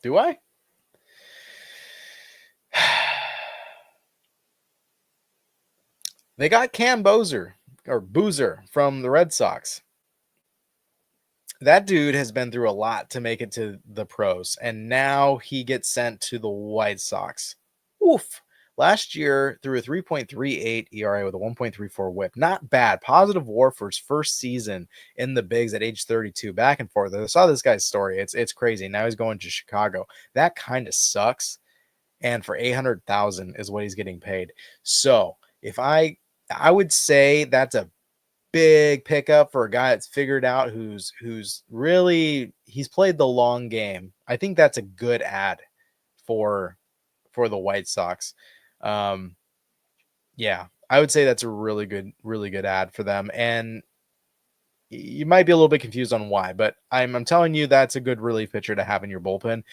Do I? They got Cam Boozer from the Red Sox. That dude has been through a lot to make it to the pros, and now he gets sent to the White Sox. Oof. Last year, threw a 3.38 ERA with a 1.34 whip. Not bad. Positive WAR for his first season in the bigs at age 32. Back and forth. I saw this guy's story. It's crazy. Now he's going to Chicago. That kind of sucks. And for $800,000 is what he's getting paid. So if I would say that's a big pickup for a guy that's figured out who's really he's played the long game. I think that's a good ad for the White Sox. Yeah, I would say that's a really good ad for them. And you might be a little bit confused on why, but I'm telling you that's a good relief pitcher to have in your bullpen.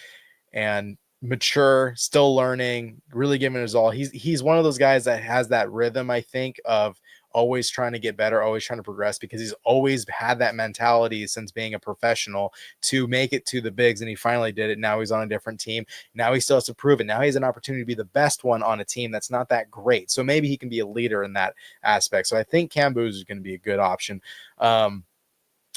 And mature, still learning, really giving his all. He's one of those guys that has that rhythm, I think, of always trying to get better, always trying to progress, because he's always had that mentality since being a professional to make it to the bigs, and he finally did it. Now he's on a different team. Now he still has to prove it. Now he has an opportunity to be the best one on a team that's not that great. So maybe he can be a leader in that aspect. So I think Cam Boozer is going to be a good option.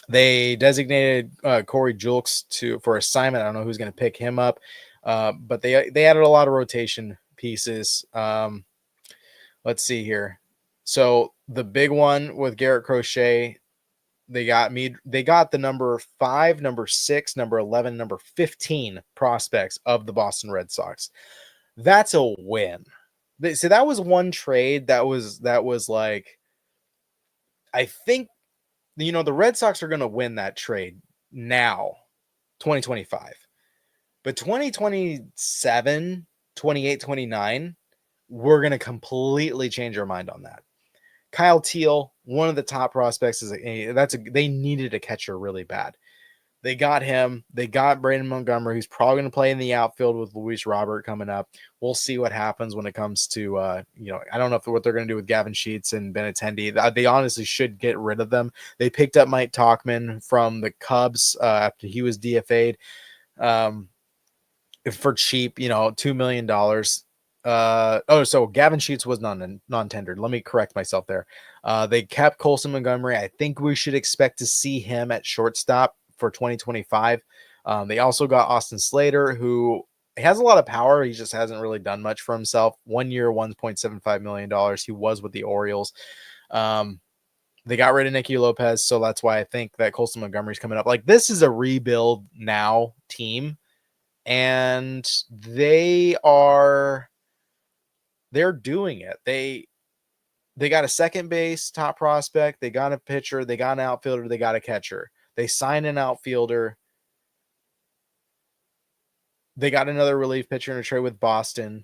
They designated Corey Julks for assignment. I don't know who's going to pick him up. But they added a lot of rotation pieces. Let's see here. So the big one with Garrett Crochet, they got the number 5, number 6, number 11, number 15 prospects of the Boston Red Sox. That's a win. So that was one trade that was like, I think, the Red Sox are going to win that trade now, 2025. But 2027, 28, 29, we're going to completely change our mind on that. Kyle Teal, one of the top prospects, they needed a catcher really bad. They got him. They got Brandon Montgomery, who's probably going to play in the outfield with Luis Robert coming up. We'll see what happens when it comes to, I don't know what they're going to do with Gavin Sheets and Benintendi. They honestly should get rid of them. They picked up Mike Tauchman from the Cubs after he was DFA'd. for cheap, $2 million. So Gavin Sheets was non-tendered. Let me correct myself there. They kept Colson Montgomery. I think we should expect to see him at shortstop for 2025. They also got Austin Slater, who has a lot of power. He just hasn't really done much for himself. 1 year, $1.75 million. He was with the Orioles. They got rid of Nicky Lopez, so that's why I think that Colson Montgomery's coming up. Like, this is a rebuild now team, and they're doing it. They got a second base top prospect, they got a pitcher, they got an outfielder, they got a catcher. They signed an outfielder. They got another relief pitcher in a trade with Boston.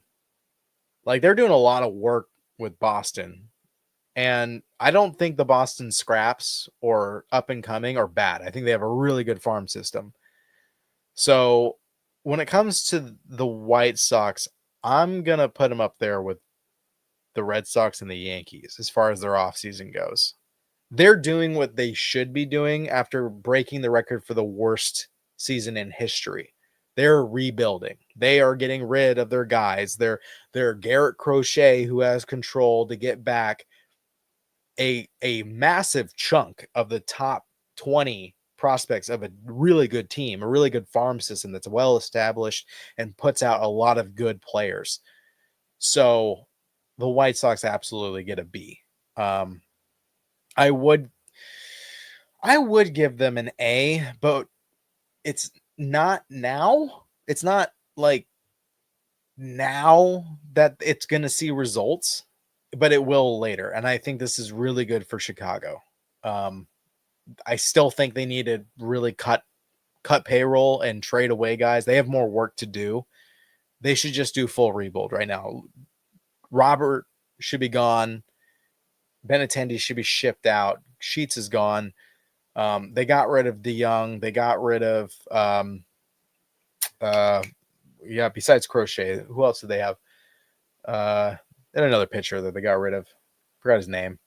Like, they're doing a lot of work with Boston. And I don't think the Boston scraps or up and coming are bad. I think they have a really good farm system. So when it comes to the White Sox, I'm going to put them up there with the Red Sox and the Yankees as far as their offseason goes. They're doing what they should be doing after breaking the record for the worst season in history. They're rebuilding. They are getting rid of their guys. They're Garrett Crochet, who has control to get back a massive chunk of the top 20 prospects of a really good team, a really good farm system that's well established and puts out a lot of good players. So the White Sox absolutely get a B. I would give them an A, but it's not now. It's not like now that it's going to see results, but it will later. And I think this is really good for Chicago. I still think they need to really cut payroll and trade away guys. They have more work to do. They should just do full rebuild right now. Robert should be gone. Benintendi should be shipped out. Sheets is gone. They got rid of DeYoung. They got rid of besides Crochet, who else did they have? And another pitcher that they got rid of. Forgot his name.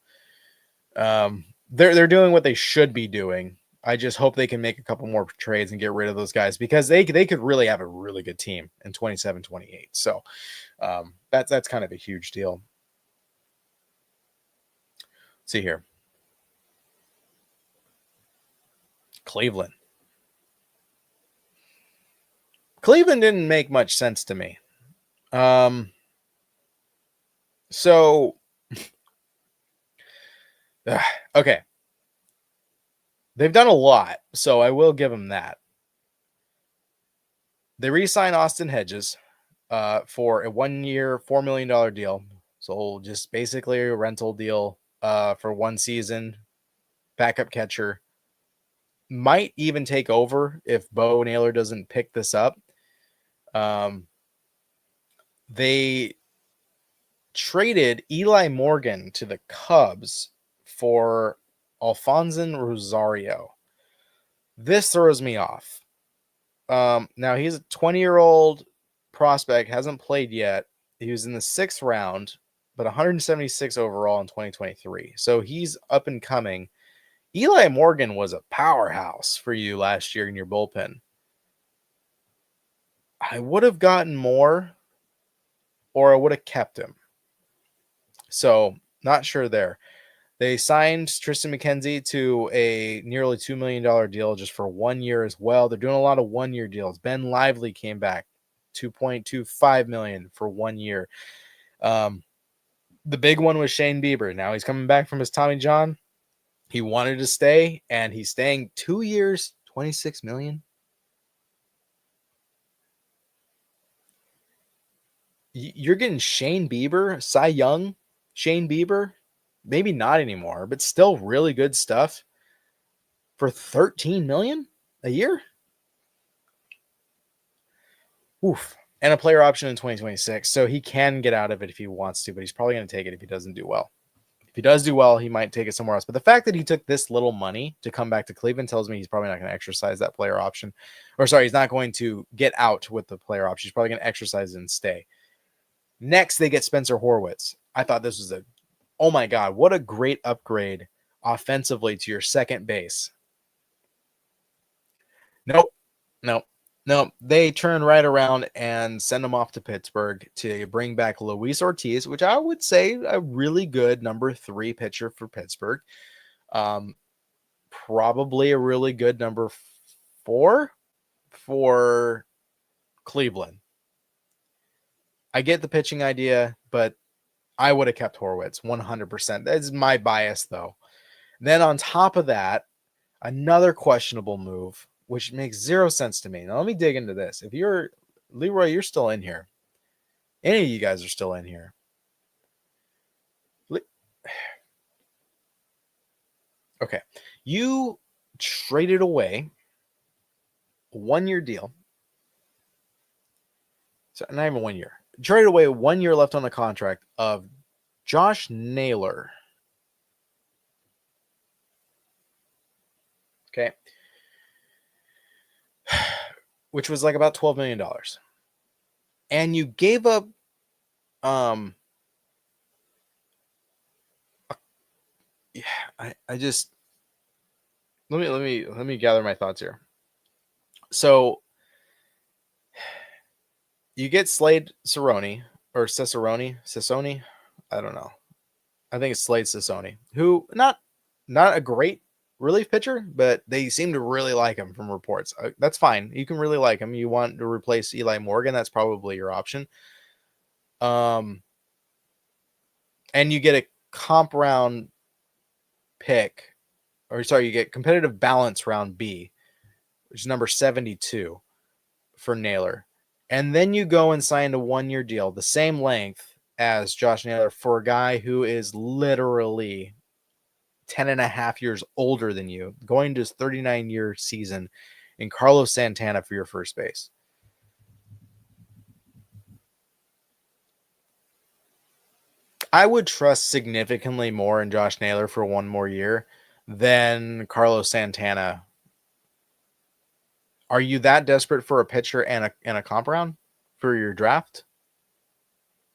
They're doing what they should be doing. I just hope they can make a couple more trades and get rid of those guys, because they could really have a really good team in 27-28. So that's kind of a huge deal. Let's see here. Cleveland didn't make much sense to me. So okay. They've done a lot, so I will give them that. They re-signed Austin Hedges for a 1 year, $4 million deal. So just basically a rental deal for 1 season. Backup catcher. Might even take over if Bo Naylor doesn't pick this up. They traded Eli Morgan to the Cubs for Alfonso Rosario. This throws me off. Now he's a 20-year-old prospect, hasn't played yet. He was in the 6th round, but 176 overall in 2023. So he's up and coming. Eli Morgan was a powerhouse for you last year in your bullpen. I would have gotten more, or I would have kept him. So not sure there. They signed Tristan McKenzie to a nearly $2 million deal just for 1 year as well. They're doing a lot of 1-year deals. Ben Lively came back, $2.25 million for 1 year. The big one was Shane Bieber. Now he's coming back from his Tommy John. He wanted to stay, and he's staying 2 years, $26 million. You're getting Shane Bieber, Cy Young, Shane Bieber. Maybe not anymore, but still really good stuff for $13 million a year. Oof. And a player option in 2026. So he can get out of it if he wants to, but he's probably going to take it if he doesn't do well. If he does do well, he might take it somewhere else. But the fact that he took this little money to come back to Cleveland tells me he's probably not going to exercise that player option. Or sorry, he's not going to get out with the player option. He's probably going to exercise it and stay. Next, they get Spencer Horwitz. I thought this was oh my God, what a great upgrade offensively to your second base. Nope. No, they turn right around and send him off to Pittsburgh to bring back Luis Ortiz, which I would say a really good number 3 pitcher for Pittsburgh. Probably a really good number 4 for Cleveland. I get the pitching idea, but I would have kept Horwitz 100%. That's my bias, though. Then on top of that, another questionable move, which makes zero sense to me. Now, let me dig into this. If you're Leroy, you're still in here. Any of you guys are still in here. Okay. You traded away a 1-year deal. So not even 1 year. Traded away 1 year left on the contract of Josh Naylor. Okay. Which was like about $12 million. And you gave up I just let me gather my thoughts here. So you get Slade Cerrone or Ciccarone, I don't know. I think it's Slade Ciccarone, who not a great relief pitcher, but they seem to really like him from reports. That's fine. You can really like him. You want to replace Eli Morgan, that's probably your option. And you get a comp round pick, or sorry, you get competitive balance round B, which is number 72 for Naylor. And then you go and sign a 1-year deal, the same length as Josh Naylor, for a guy who is literally 10 and a half years older than you, going to his 39-year season, in Carlos Santana for your first base. I would trust significantly more in Josh Naylor for 1 more year than Carlos Santana. Are you that desperate for a pitcher and a comp round for your draft?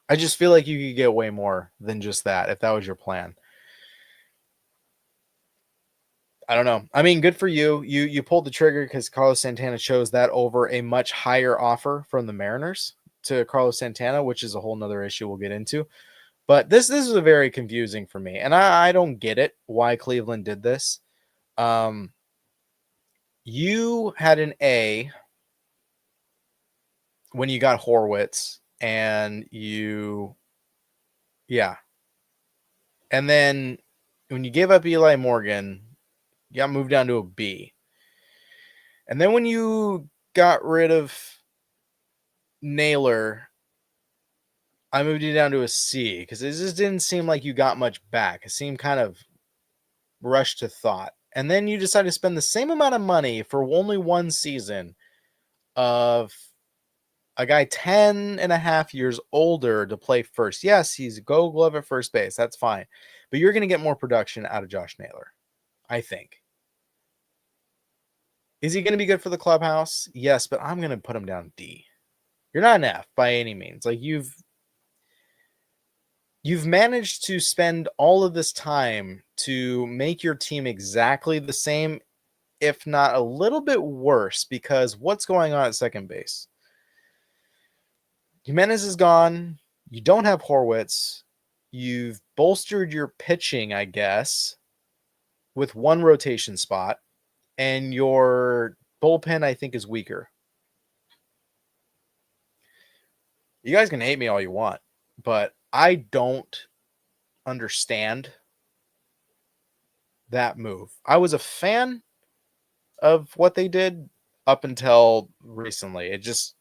I just feel like you could get way more than just that if that was your plan. I don't know. I mean, good for you. You pulled the trigger because Carlos Santana chose that over a much higher offer from the Mariners to Carlos Santana, which is a whole nother issue we'll get into. But this is a very confusing for me, and I don't get it why Cleveland did this. You had an A when you got Horwitz, and and then when you gave up Eli Morgan, you got moved down to a B. And then when you got rid of Naylor, I moved you down to a C because it just didn't seem like you got much back. It seemed kind of rushed to thought. And then you decided to spend the same amount of money for only 1 season of a guy 10 and a half years older to play first. Yes, he's a Gold Glove at first base. That's fine. But you're going to get more production out of Josh Naylor, I think. Is he going to be good for the clubhouse? Yes, but I'm going to put him down D. You're not an F by any means. Like you've managed to spend all of this time to make your team exactly the same, if not a little bit worse, because what's going on at second base? Jimenez is gone. You don't have Horwitz. You've bolstered your pitching, I guess, with 1 rotation spot, and your bullpen, I think, is weaker. You guys can hate me all you want, but I don't understand that move. I was a fan of what they did up until recently. It just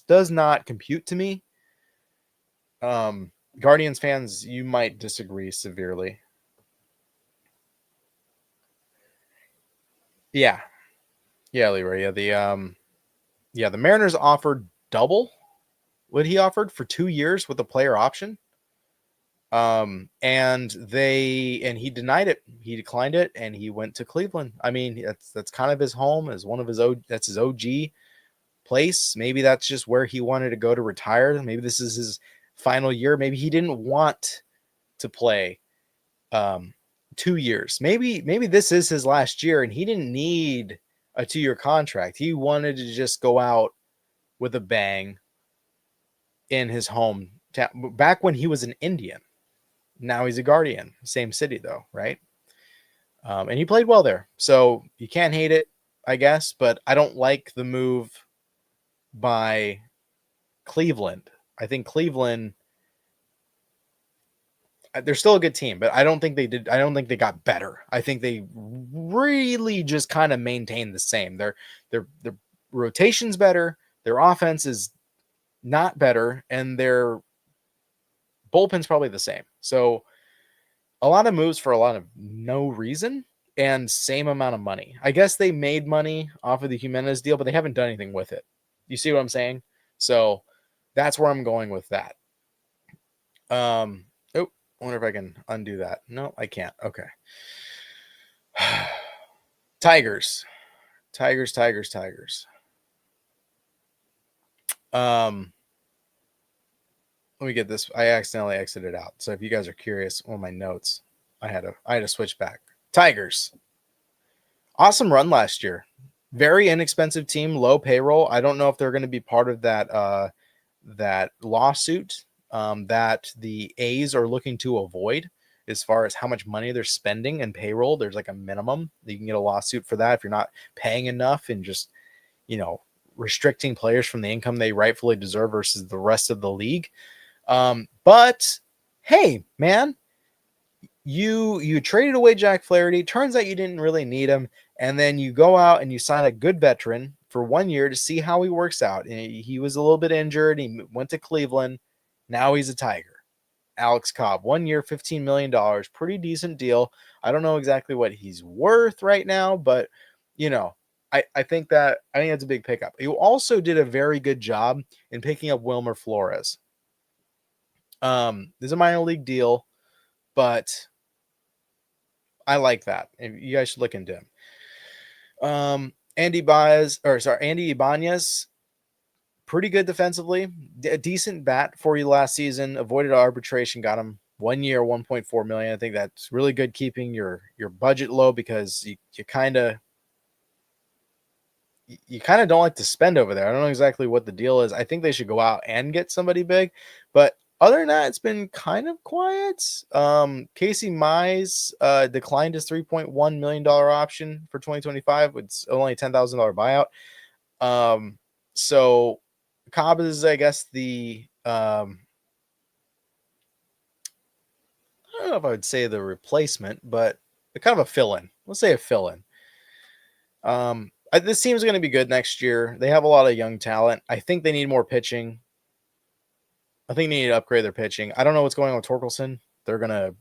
does not compute to me. Guardians fans, you might disagree severely. Yeah, Leroy. Yeah, the Mariners offered double what he offered for 2 years with a player option. And he denied it. He declined it, and he went to Cleveland. I mean, that's kind of his home, as one of his that's his OG place. Maybe that's just where he wanted to go to retire. Maybe this is his final year. Maybe he didn't want to play 2 years. Maybe this is his last year, and he didn't need a 2-year contract. He wanted to just go out with a bang in his hometown back when he was an Indian. Now he's a Guardian, same city though, right? And he played well there, so you can't hate it, I guess. But I don't like the move by Cleveland. I think Cleveland, they're still a good team, but I don't think they did. I don't think they got better. I think they really just kind of maintained the same. Their rotation's better. Their offense is not better, and their bullpen's probably the same. So a lot of moves for a lot of no reason and same amount of money. I guess they made money off of the Jimenez deal, but they haven't done anything with it. You see what I'm saying? So that's where I'm going with that. Oh, I wonder if I can undo that. No, I can't. Okay. Tigers. Let me get this. I accidentally exited out. So if you guys are curious on my notes, I had to switch back. Tigers. Awesome run last year. Very inexpensive team, low payroll. I don't know if they're going to be part of that lawsuit that the A's are looking to avoid as far as how much money they're spending in payroll. There's like a minimum. You can get a lawsuit for that if you're not paying enough and just, restricting players from the income they rightfully deserve versus the rest of the league. But hey, man, you traded away Jack Flaherty. Turns out you didn't really need him. And then you go out and you sign a good veteran for 1 year to see how he works out. And he was a little bit injured. He went to Cleveland. Now he's a Tiger. Alex Cobb, 1 year, $15 million. Pretty decent deal. I don't know exactly what he's worth right now, but I think that's a big pickup. You also did a very good job in picking up Wilmer Flores. This is a minor league deal, but I like that. You guys should look into him. Andy Ibanez, pretty good defensively. A decent bat for you last season. Avoided arbitration, got him 1 year, $1.4 million. I think that's really good, keeping your budget low, because you kind of don't like to spend over there. I don't know exactly what the deal is. I think they should go out and get somebody big, but other than that, it's been kind of quiet. Casey Mize declined his $3.1 million option for 2025. It's only a $10,000 buyout. So Cobb is, I guess, the I don't know if I would say the replacement, but kind of a fill-in. Let's say a fill-in. This team's going to be good next year. They have a lot of young talent. I think they need more pitching. I think they need to upgrade their pitching. I don't know what's going on with Torkelson. I'm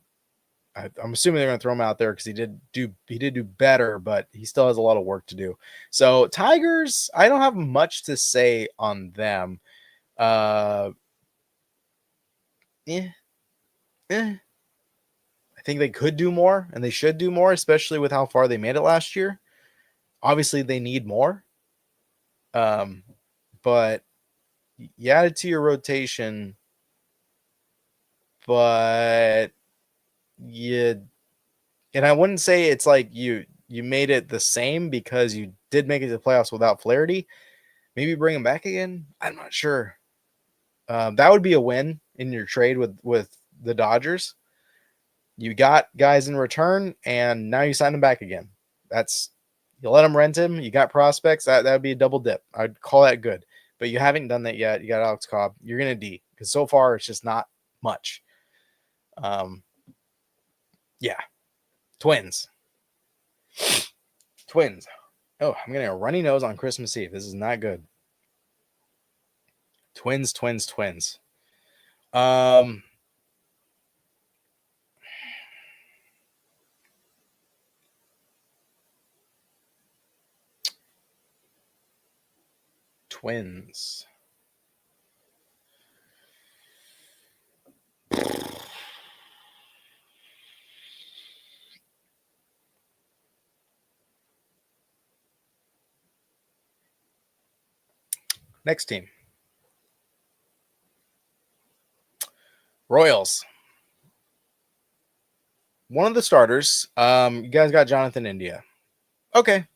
assuming they're going to throw him out there because he did do better, but he still has a lot of work to do. So Tigers, I don't have much to say on them. I think they could do more, and they should do more, especially with how far they made it last year. Obviously, they need more. But you add it to your rotation, and I wouldn't say it's like you made it the same, because you did make it to the playoffs without Flaherty. Maybe bring him back again. I'm not sure. That would be a win in your trade with the Dodgers. You got guys in return, and now you sign them back again. You let them rent him. You got prospects. That would be a double dip. I'd call that good. But you haven't done that yet. You got Alex Cobb. You're going to D, because so far it's just not much. Yeah. Twins. Oh, I'm getting a runny nose on Christmas Eve. This is not good. Twins. Twins. Next team. Royals. One of the starters. You guys got Jonathan India. Okay,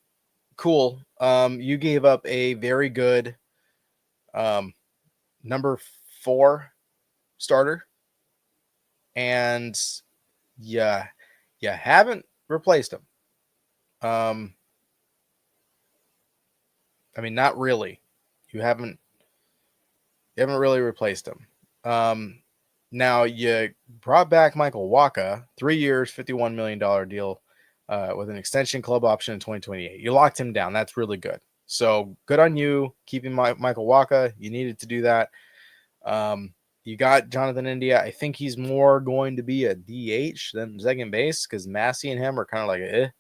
cool. You gave up a very good Number 4 starter, and you haven't replaced him. I mean, not really. You haven't really replaced him. Now you brought back Michael Wacha, 3 years, $51 million deal with an extension club option in 2028. You locked him down. That's really good. So good on you keeping Michael Wacha. You needed to do that. You got Jonathan India. I think he's more going to be a DH than second base because Massey and him are kind of like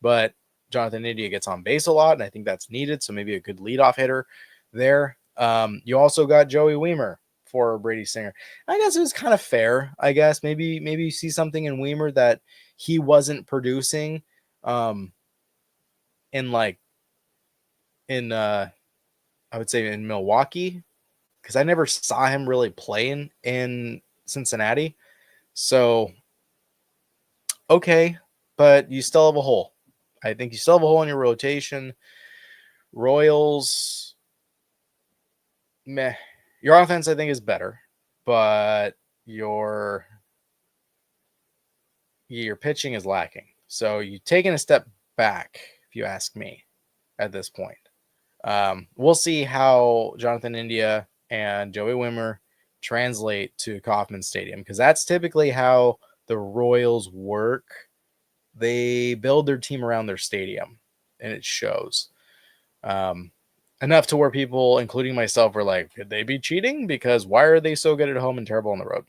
but Jonathan India gets on base a lot, and I think that's needed. So maybe a good leadoff hitter there. You also got Joey Weimer for Brady Singer. I guess it was kind of fair. I guess maybe you see something in Weimer that he wasn't producing in I would say in Milwaukee, because I never saw him really playing in Cincinnati. So okay, but you still have a hole. I think you still have a hole in your rotation. Royals, meh. Your offense, I think, is better, but your pitching is lacking. So you've taken a step back, if you ask me, at this point. We'll see how Jonathan India and Joey Wimmer translate to Kauffman Stadium, because that's typically how the Royals work. They build their team around their stadium, and it shows. Enough to where people, including myself, were like, could they be cheating? Because why are they so good at home and terrible on the road?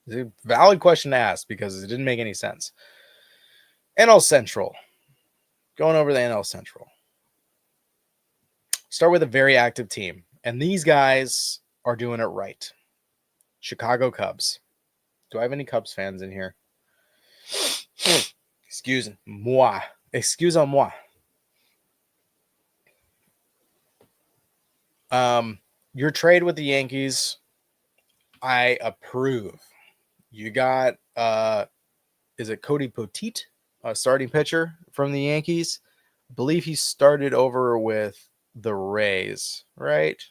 It's a valid question to ask because it didn't make any sense. NL Central. Going over the NL Central. Start with a very active team. And these guys are doing it right. Chicago Cubs. Do I have any Cubs fans in here? Excuse-moi. Your trade with the Yankees, I approve. You got, is it Cody Poteet, a starting pitcher from the Yankees? I believe he started over with the Rays, right?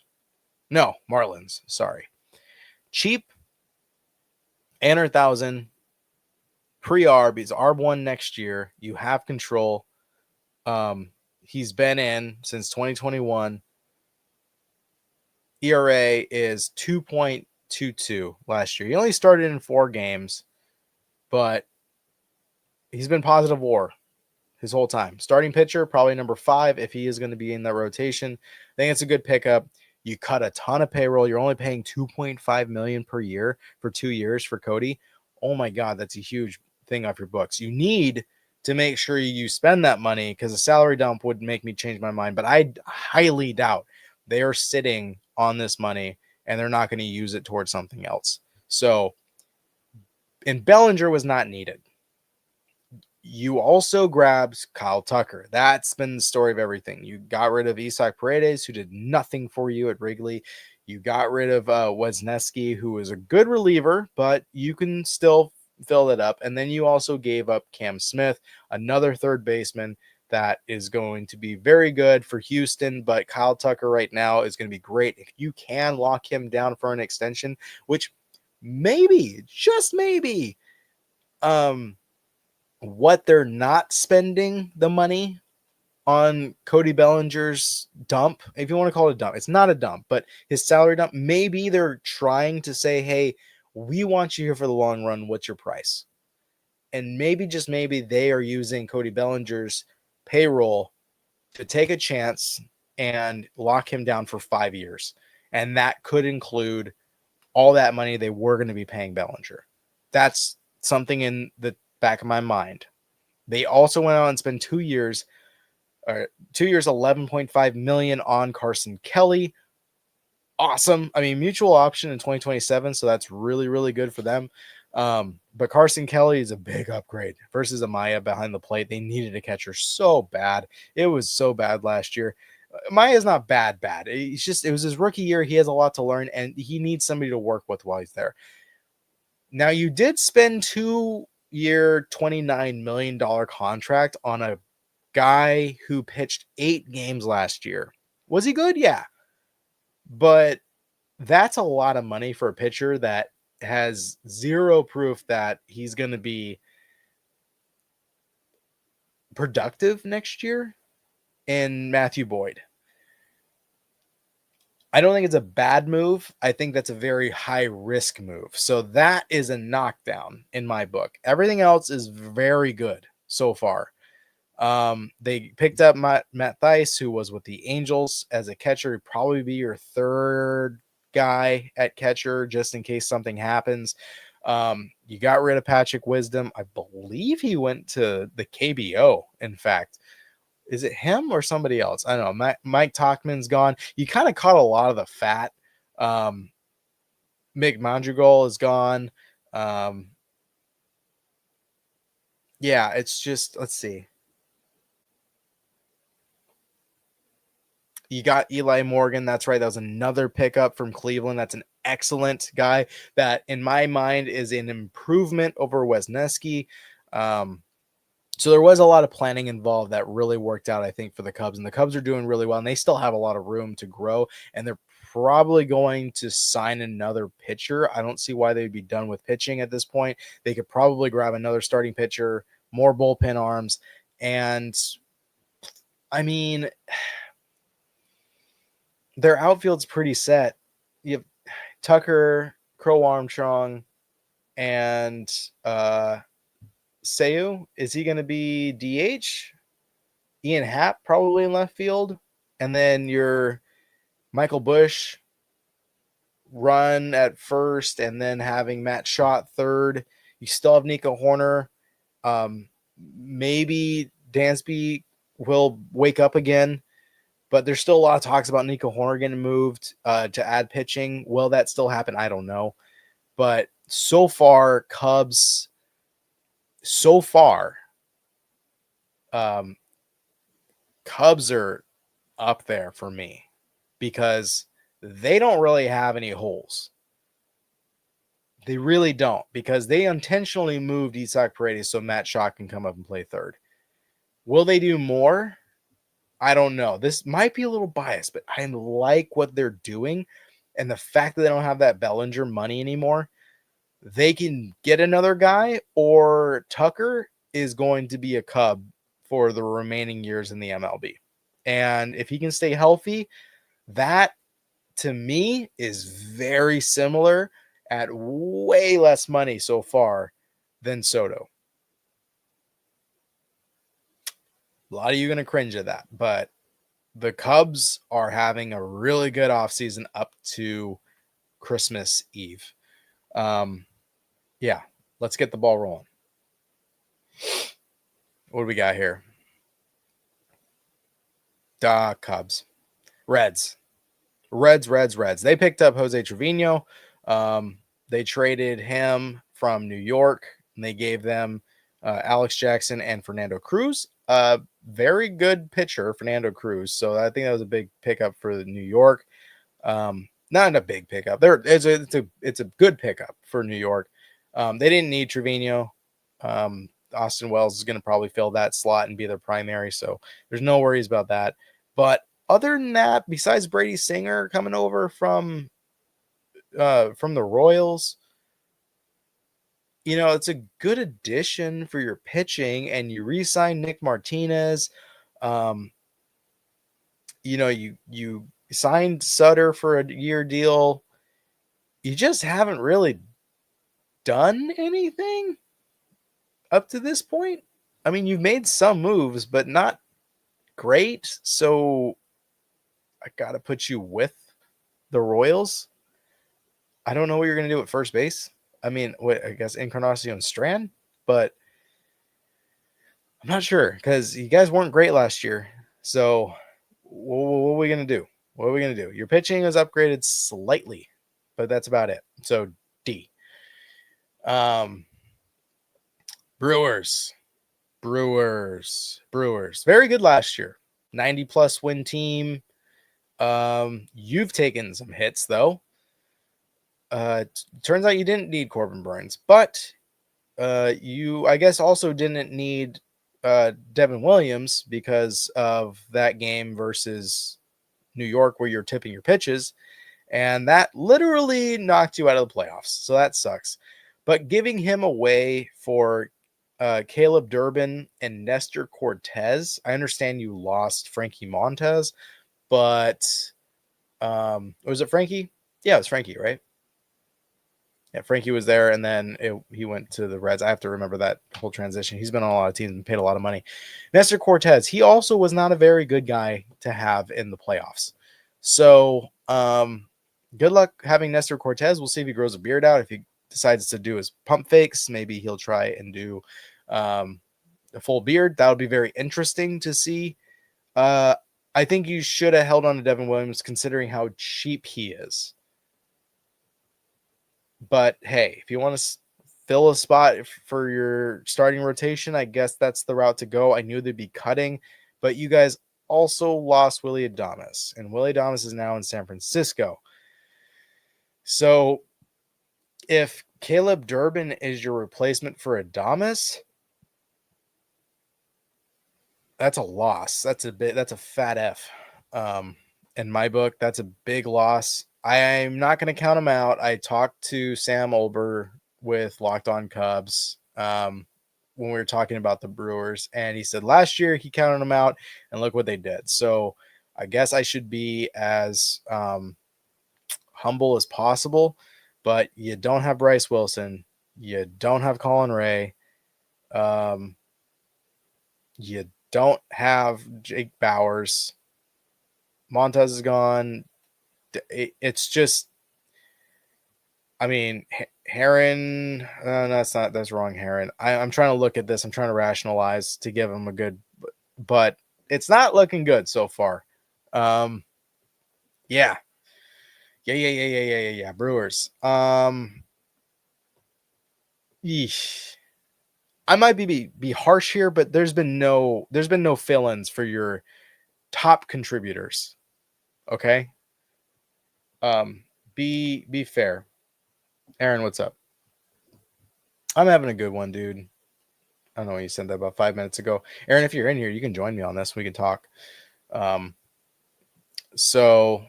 No, Marlins, sorry. Cheap, $800,000, pre-ARB. He's ARB1 next year. You have control. He's been in since 2021. ERA is 2.22 last year. He only started in 4 games, but he's been positive WAR his whole time. Starting pitcher, probably number 5 if he is going to be in that rotation. I think it's a good pickup. You cut a ton of payroll. You're only paying $2.5 million per year for 2 years for Cody. Oh my God, that's a huge thing off your books. You need to make sure you spend that money, because a salary dump would make me change my mind. But I highly doubt they are sitting on this money and they're not going to use it towards something else. So, and Bellinger was not needed. You also grabbed Kyle Tucker. That's been the story of everything. You got rid of Isaac Paredes, who did nothing for you at Wrigley. You got rid of Wesneski, who was a good reliever, but you can still fill that up. And then you also gave up Cam Smith, another third baseman that is going to be very good for Houston. But Kyle Tucker right now is going to be great if you can lock him down for an extension, which maybe, just maybe, what they're not spending the money on Cody Bellinger's dump, if you want to call it a dump. It's not a dump, but his salary dump, maybe they're trying to say, hey, we want you here for the long run. What's your price? And maybe, just maybe, they are using Cody Bellinger's payroll to take a chance and lock him down for 5 years. And that could include all that money they were going to be paying Bellinger. That's something in the back of my mind. They also went out and spent 2 years, $11.5 million on Carson Kelly. Awesome. I mean, mutual option in 2027, so that's really, really good for them. But Carson Kelly is a big upgrade versus Amaya behind the plate. They needed a catcher so bad. It was so bad last year. Amaya is not bad. It's just, it was his rookie year. He has a lot to learn, and he needs somebody to work with while he's there. Now, you did spend 2-year, $29 million contract on a guy who pitched 8 games last year. Was he good? Yeah. But that's a lot of money for a pitcher that has zero proof that he's going to be productive next year in Matthew Boyd. I don't think it's a bad move. I think that's a very high risk move. So that is a knockdown in my book. Everything else is very good so far. They picked up Matt Thaiss, who was with the Angels as a catcher. He'd probably be your third guy at catcher just in case something happens. You got rid of Patrick Wisdom. I believe he went to the KBO, in fact. Is it him or somebody else? I don't know. Mike Tauchman's gone. You kind of caught a lot of the fat. Mick Madrigal is gone. Yeah, it's just, let's see. You got Eli Morgan. That's right. That was another pickup from Cleveland. That's an excellent guy that, in my mind, is an improvement over Wesneski. So there was a lot of planning involved that really worked out, I think, for the Cubs. And the Cubs are doing really well, and they still have a lot of room to grow. And they're probably going to sign another pitcher. I don't see why they'd be done with pitching at this point. They could probably grab another starting pitcher, more bullpen arms. And, I mean, their outfield's pretty set. You have Tucker, Crow Armstrong, and Seu. Is he going to be DH? Ian Happ probably in left field. And then your Michael Bush run at first, and then having Matt Schott third. You still have Nico Horner. Maybe Dansby will wake up again. But there's still a lot of talks about Nico Horner getting moved to add pitching. Will that still happen? I don't know. But so far, Cubs, Cubs are up there for me because they don't really have any holes. They really don't, because they intentionally moved Isaac Paredes so Matt Schott can come up and play third. Will they do more? I don't know. This might be a little biased, but I like what they're doing. And the fact that they don't have that Bellinger money anymore, they can get another guy, or Tucker is going to be a Cub for the remaining years in the MLB. And if he can stay healthy, that to me is very similar at way less money so far than Soto. A lot of you are going to cringe at that, but the Cubs are having a really good offseason up to Christmas Eve. Yeah, let's get the ball rolling. What do we got here? Cubs. Reds. They picked up Jose Trevino. They traded him from New York, and they gave them Alex Jackson and Fernando Cruz. Very good pitcher, Fernando Cruz. So I think that was a big pickup for New York. Not a big pickup. It's a good pickup for New York. They didn't need Trevino. Austin Wells is going to probably fill that slot and be their primary, so there's no worries about that. But other than that, besides Brady Singer coming over from the Royals, it's a good addition for your pitching, and you re-sign Nick Martinez. You signed Sutter for a year deal. You just haven't really done anything up to this point. I mean, you've made some moves, but not great. So I got to put you with the Royals. I don't know what you're going to do at first base. I mean, I guess Encarnacion Strand, but I'm not sure because you guys weren't great last year. So what are we going to do? What are we going to do? Your pitching is upgraded slightly, but that's about it. So D. Brewers. Very good last year. 90-plus win team. You've taken some hits, though. Turns out you didn't need Corbin Burns, but you, I guess, also didn't need Devin Williams because of that game versus New York where you're tipping your pitches, and that literally knocked you out of the playoffs. So that sucks. But giving him away for Caleb Durbin and Nestor Cortez, I understand you lost Frankie Montez, but was it Frankie? Yeah, it was Frankie, right? Yeah, Frankie was there, and then he went to the Reds. I have to remember that whole transition. He's been on a lot of teams and paid a lot of money. Nestor Cortez, he also was not a very good guy to have in the playoffs. So good luck having Nestor Cortez. We'll see if he grows a beard out. If he decides to do his pump fakes, maybe he'll try and do a full beard. That would be very interesting to see. I think you should have held on to Devin Williams considering how cheap he is. But hey, if you want to fill a spot for your starting rotation, I guess that's the route to go. I knew they'd be cutting, but you guys also lost Willy Adames, and Willy Adames is now in San Francisco. So if Caleb Durbin is your replacement for Adames, that's a loss. That's a fat F. In my book, that's a big loss. I'm not going to count him out. I talked to Sam Olber with Locked On Cubs when we were talking about the Brewers, and he said last year he counted them out, and look what they did. So I guess I should be as humble as possible, but you don't have Bryce Wilson. You don't have Colin Ray. You don't have Jake Bowers. Montez is gone. It's just, I mean, Heron. That's wrong. Heron. I'm trying to look at this. I'm trying to rationalize to give him a good, but it's not looking good so far. Yeah. Brewers. Yeesh. I might be harsh here, but there's been no fill-ins for your top contributors. Okay. Be fair. Aaron, what's up? I'm having a good one, dude. I don't know when you said that about 5 minutes ago. Aaron, if you're in here, you can join me on this. We can talk. So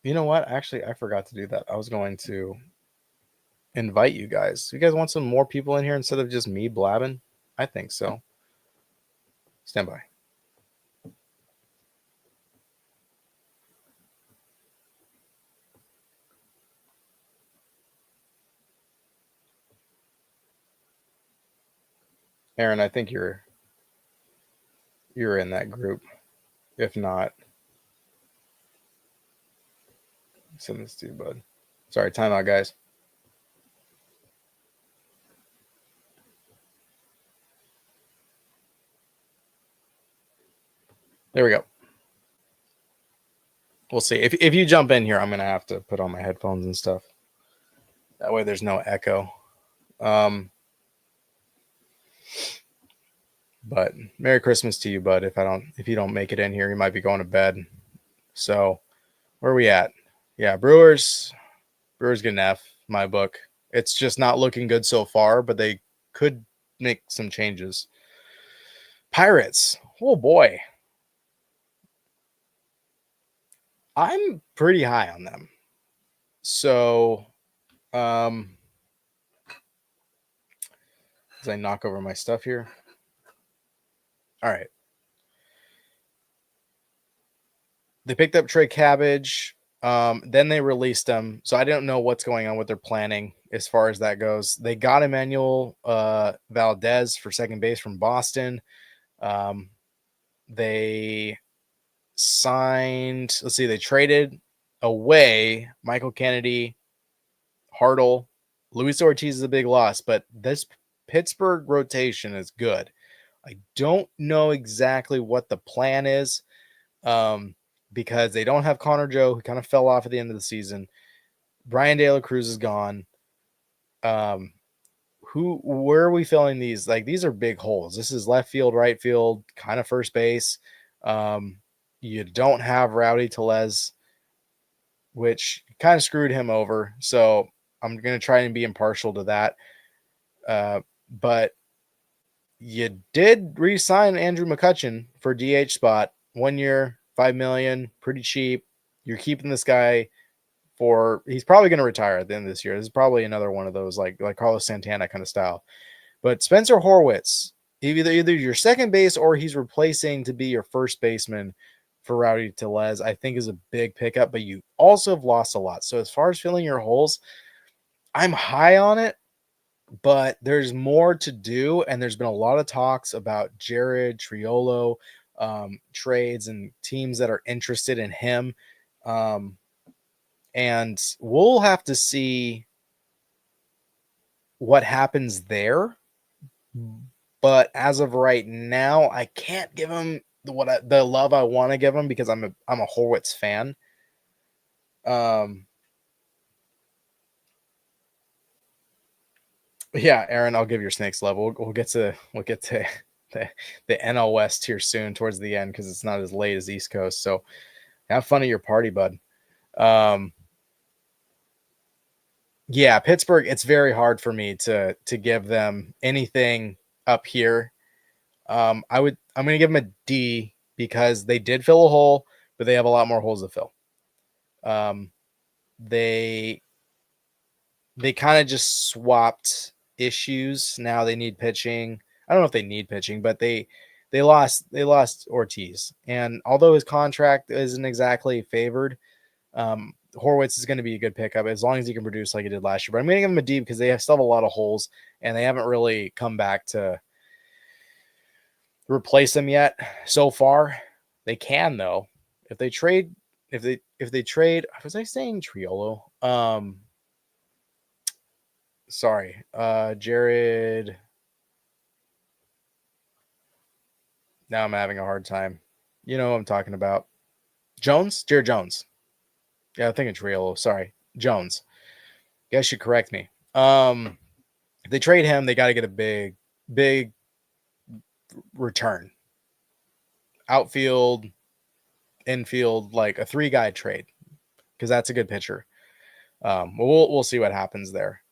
you know what? Actually, I forgot to do that. I was going to invite you guys. You guys want some more people in here instead of just me blabbing? I think so. Stand by. Aaron, I think you're in that group. If not, send this to you, bud. Sorry, timeout, guys. There we go. We'll see. If you jump in here, I'm gonna have to put on my headphones and stuff. That way, there's no echo. But Merry Christmas to you, bud. If you don't make it in here, you might be going to bed. So where are we at? Yeah, Brewers get an F, my book. It's just not looking good so far, but they could make some changes. Pirates. Oh boy. I'm pretty high on them. So as I knock over my stuff here. All right. They picked up Trey Cabbage. Then they released him. So I don't know what's going on with their planning as far as that goes. They got Emmanuel Valdez for second base from Boston. They signed, they traded away Michael Kennedy, Hartle. Luis Ortiz is a big loss, but this Pittsburgh rotation is good. I don't know exactly what the plan is. Because they don't have Connor Joe, who kind of fell off at the end of the season. Brian De La Cruz is gone. Where are we filling these? Like, these are big holes. This is left field, right field, kind of first base. You don't have Rowdy Tellez, which kind of screwed him over. So I'm going to try and be impartial to that. But you did re-sign Andrew McCutchen for DH spot, 1 year, $5 million, pretty cheap. You're keeping this guy he's probably going to retire at the end of this year. This is probably another one of those like Carlos Santana kind of style. But Spencer Horwitz, either your second base or he's replacing to be your first baseman for Rowdy Tellez, I think is a big pickup, but you also have lost a lot. So as far as filling your holes, I'm high on it, but there's more to do. And there's been a lot of talks about Jared Triolo trades and teams that are interested in him. And we'll have to see what happens there. But as of right now, I can't give him the love I want to give him because I'm a Horwitz fan. Yeah, Aaron, I'll give your Snakes love. We'll get to the NL West here soon towards the end because it's not as late as East Coast. So have fun at your party, bud. Yeah, Pittsburgh, it's very hard for me to give them anything up here. I'm going to give them a D because they did fill a hole, but they have a lot more holes to fill. They kind of just swapped issues. Now they need pitching. I don't know if they need pitching, but they lost Ortiz. And although his contract isn't exactly favored, Horwitz is going to be a good pickup as long as he can produce like he did last year. But I'm going to give him a D because they still have a lot of holes and they haven't really come back to replace him yet. So far, they can though. If they trade, was I saying Triolo? Sorry, Jared. Now I'm having a hard time. You know what I'm talking about. Jared Jones. Yeah, I think it's Triolo. Sorry, Jones. You guys should correct me. If they trade him, they got to get a big return. Outfield, infield, like a 3-guy trade, because that's a good pitcher. We'll see what happens there.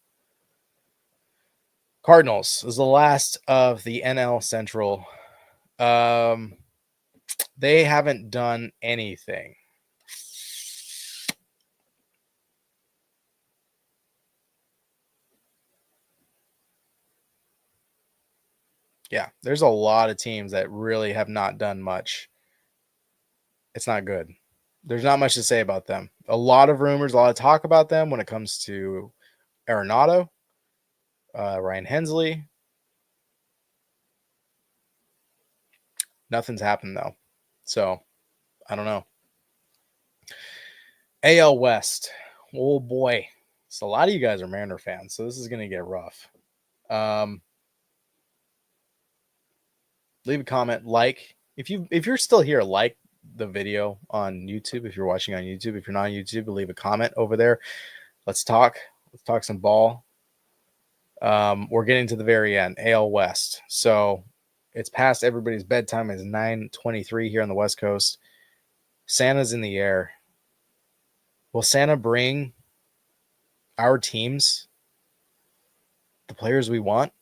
Cardinals is the last of the NL Central. They haven't done anything. Yeah, there's a lot of teams that really have not done much. It's not good. There's not much to say about them. A lot of rumors, a lot of talk about them when it comes to Arenado, Ryan Hensley. Nothing's happened though. So I don't know. AL West. Oh boy. So a lot of you guys are Mariner fans, so this is going to get rough. Leave a comment, like if you're still here, like the video on YouTube. If you're watching on YouTube, if you're not on YouTube, leave a comment over there. Let's talk some ball. We're getting to the very end. AL West. So it's past everybody's bedtime. It's 9:23 here on the West Coast. Santa's in the air. Will Santa bring our teams the players we want?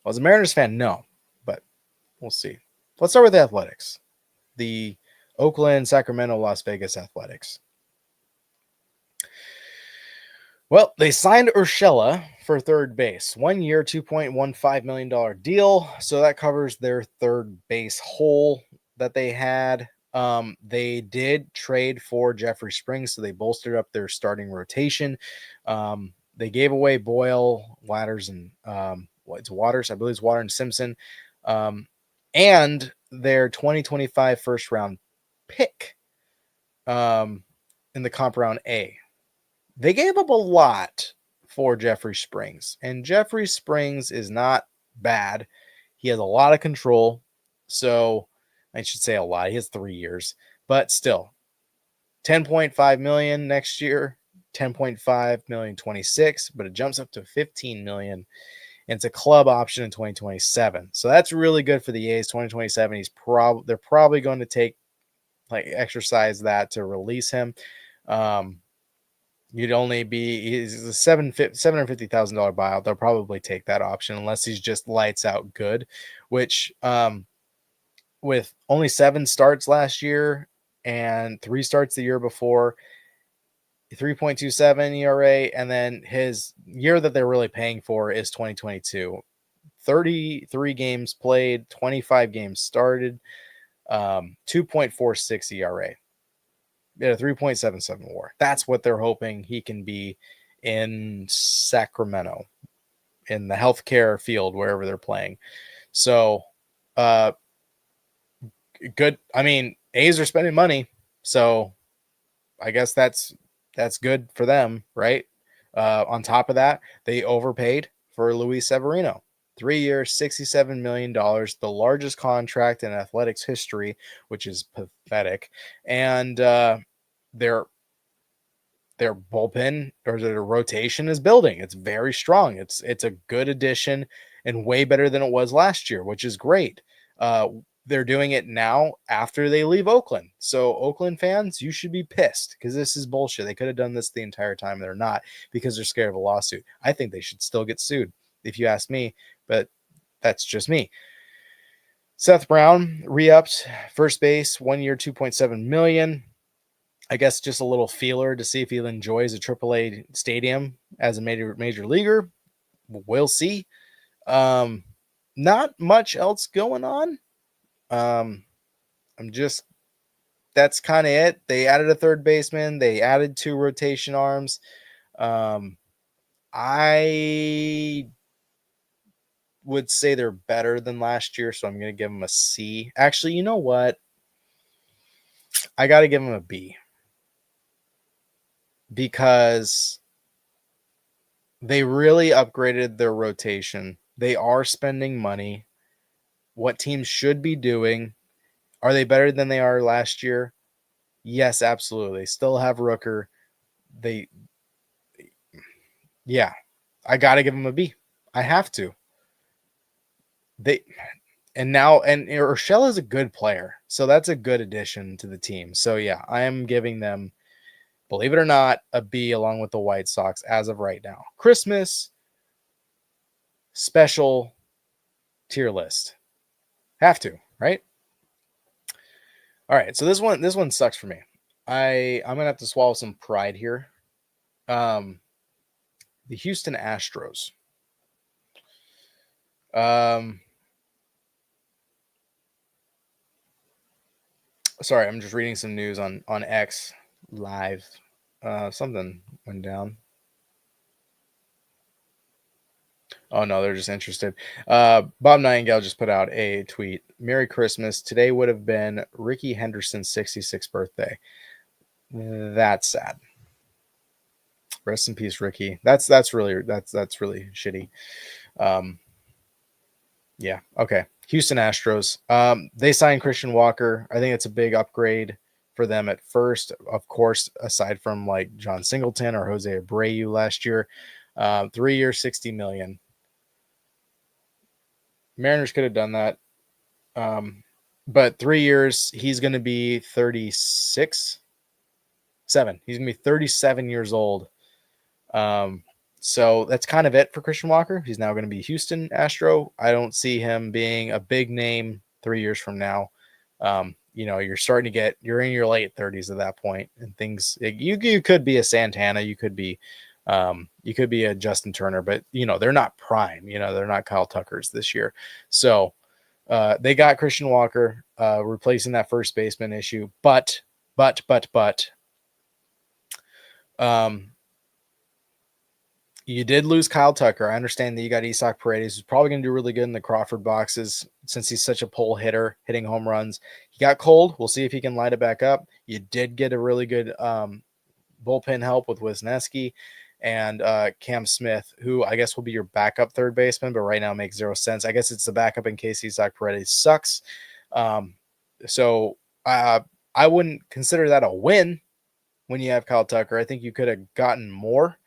Well, as a Mariners fan, no, but we'll see. Let's start with the Athletics. The Oakland, Sacramento, Las Vegas Athletics. Well, they signed Urshela for third base. 1 year, $2.15 million deal. So that covers their third base hole that they had. They did trade for Jeffrey Springs, so they bolstered up their starting rotation. They gave away Boyle, Waters, and Waters. I believe it's Water and Simpson. And their 2025 first round pick in the comp round A. They gave up a lot for Jeffrey Springs, and Jeffrey Springs is not bad. He has a lot of control. So I should say a lot. He has 3 years, but still $10.5 million next year, $10.5 million 26, but it jumps up to $15 million. And it's a club option in 2027. So that's really good for the A's. 2027. They're probably going to exercise that to release him. He's a $750,000 buyout. They'll probably take that option unless he's just lights out good, which with only 7 starts last year, and 3 starts the year before, 3.27 ERA, and then his year that they're really paying for is 2022. 33 games played, 25 games started, 2.46 ERA. Yeah, 3.77 WAR. That's what they're hoping he can be in Sacramento, in the healthcare field, wherever they're playing. So, good. I mean, A's are spending money, so I guess that's good for them, right? On top of that, they overpaid for Luis Severino. 3 years, $67 million, the largest contract in athletics history, which is pathetic. And their bullpen or their rotation is building. It's very strong. It's a good addition and way better than it was last year, which is great. They're doing it now after they leave Oakland. So Oakland fans, you should be pissed because this is bullshit. They could have done this the entire time. They're not because they're scared of a lawsuit. I think they should still get sued if you ask me, but that's just me. Seth Brown re-upped first base, 1 year, $2.7 million. I guess just a little feeler to see if he enjoys a AAA stadium as a major leaguer. We'll see. Not much else going on. That's kind of it. They added a third baseman. They added 2 rotation arms. I would say they're better than last year, so I'm going to give them a C. Actually, you know what? I got to give them a B. Because they really upgraded their rotation. They are spending money. What teams should be doing. Are they better than they are last year? Yes, absolutely. They still have Rooker. Yeah, I got to give them a B. I have to. And Urshela is a good player. So that's a good addition to the team. So yeah, I am giving them, believe it or not, a B along with the White Sox as of right now. Christmas special tier list. Have to, right? All right, so this one sucks for me. I'm gonna have to swallow some pride here. The Houston Astros. Sorry, I'm just reading some news on X live. Something went down. Oh no, they're just interested. Bob Nightingale just put out a tweet. Merry Christmas. Today would have been Ricky Henderson's 66th birthday. That's sad. Rest in peace, Ricky. That's really shitty. Yeah. Okay. Houston Astros. They signed Christian Walker. I think it's a big upgrade for them at first. Of course, aside from like John Singleton or Jose Abreu last year. 3 years, $60 million. Mariners could have done that. But 3 years, he's going to be 36. 7. He's going to be 37 years old. So that's kind of it for Christian Walker. He's now going to be Houston Astro. I don't see him being a big name 3 years from now. You're starting to you're in your late 30s at that point, and things you could be a Santana, you could be a Justin Turner, but they're not prime. They're not Kyle Tuckers this year. So they got Christian Walker replacing that first baseman issue, but you did lose Kyle Tucker. I understand that you got Isaac Paredes, who's probably going to do really good in the Crawford boxes since he's such a pole hitter, hitting home runs. He got cold. We'll see if he can light it back up. You did get a really good bullpen help with Wisniewski and Cam Smith, who I guess will be your backup third baseman, but right now makes 0 sense. I guess it's the backup in case Isaac Paredes sucks. So I wouldn't consider that a win when you have Kyle Tucker. I think you could have gotten more.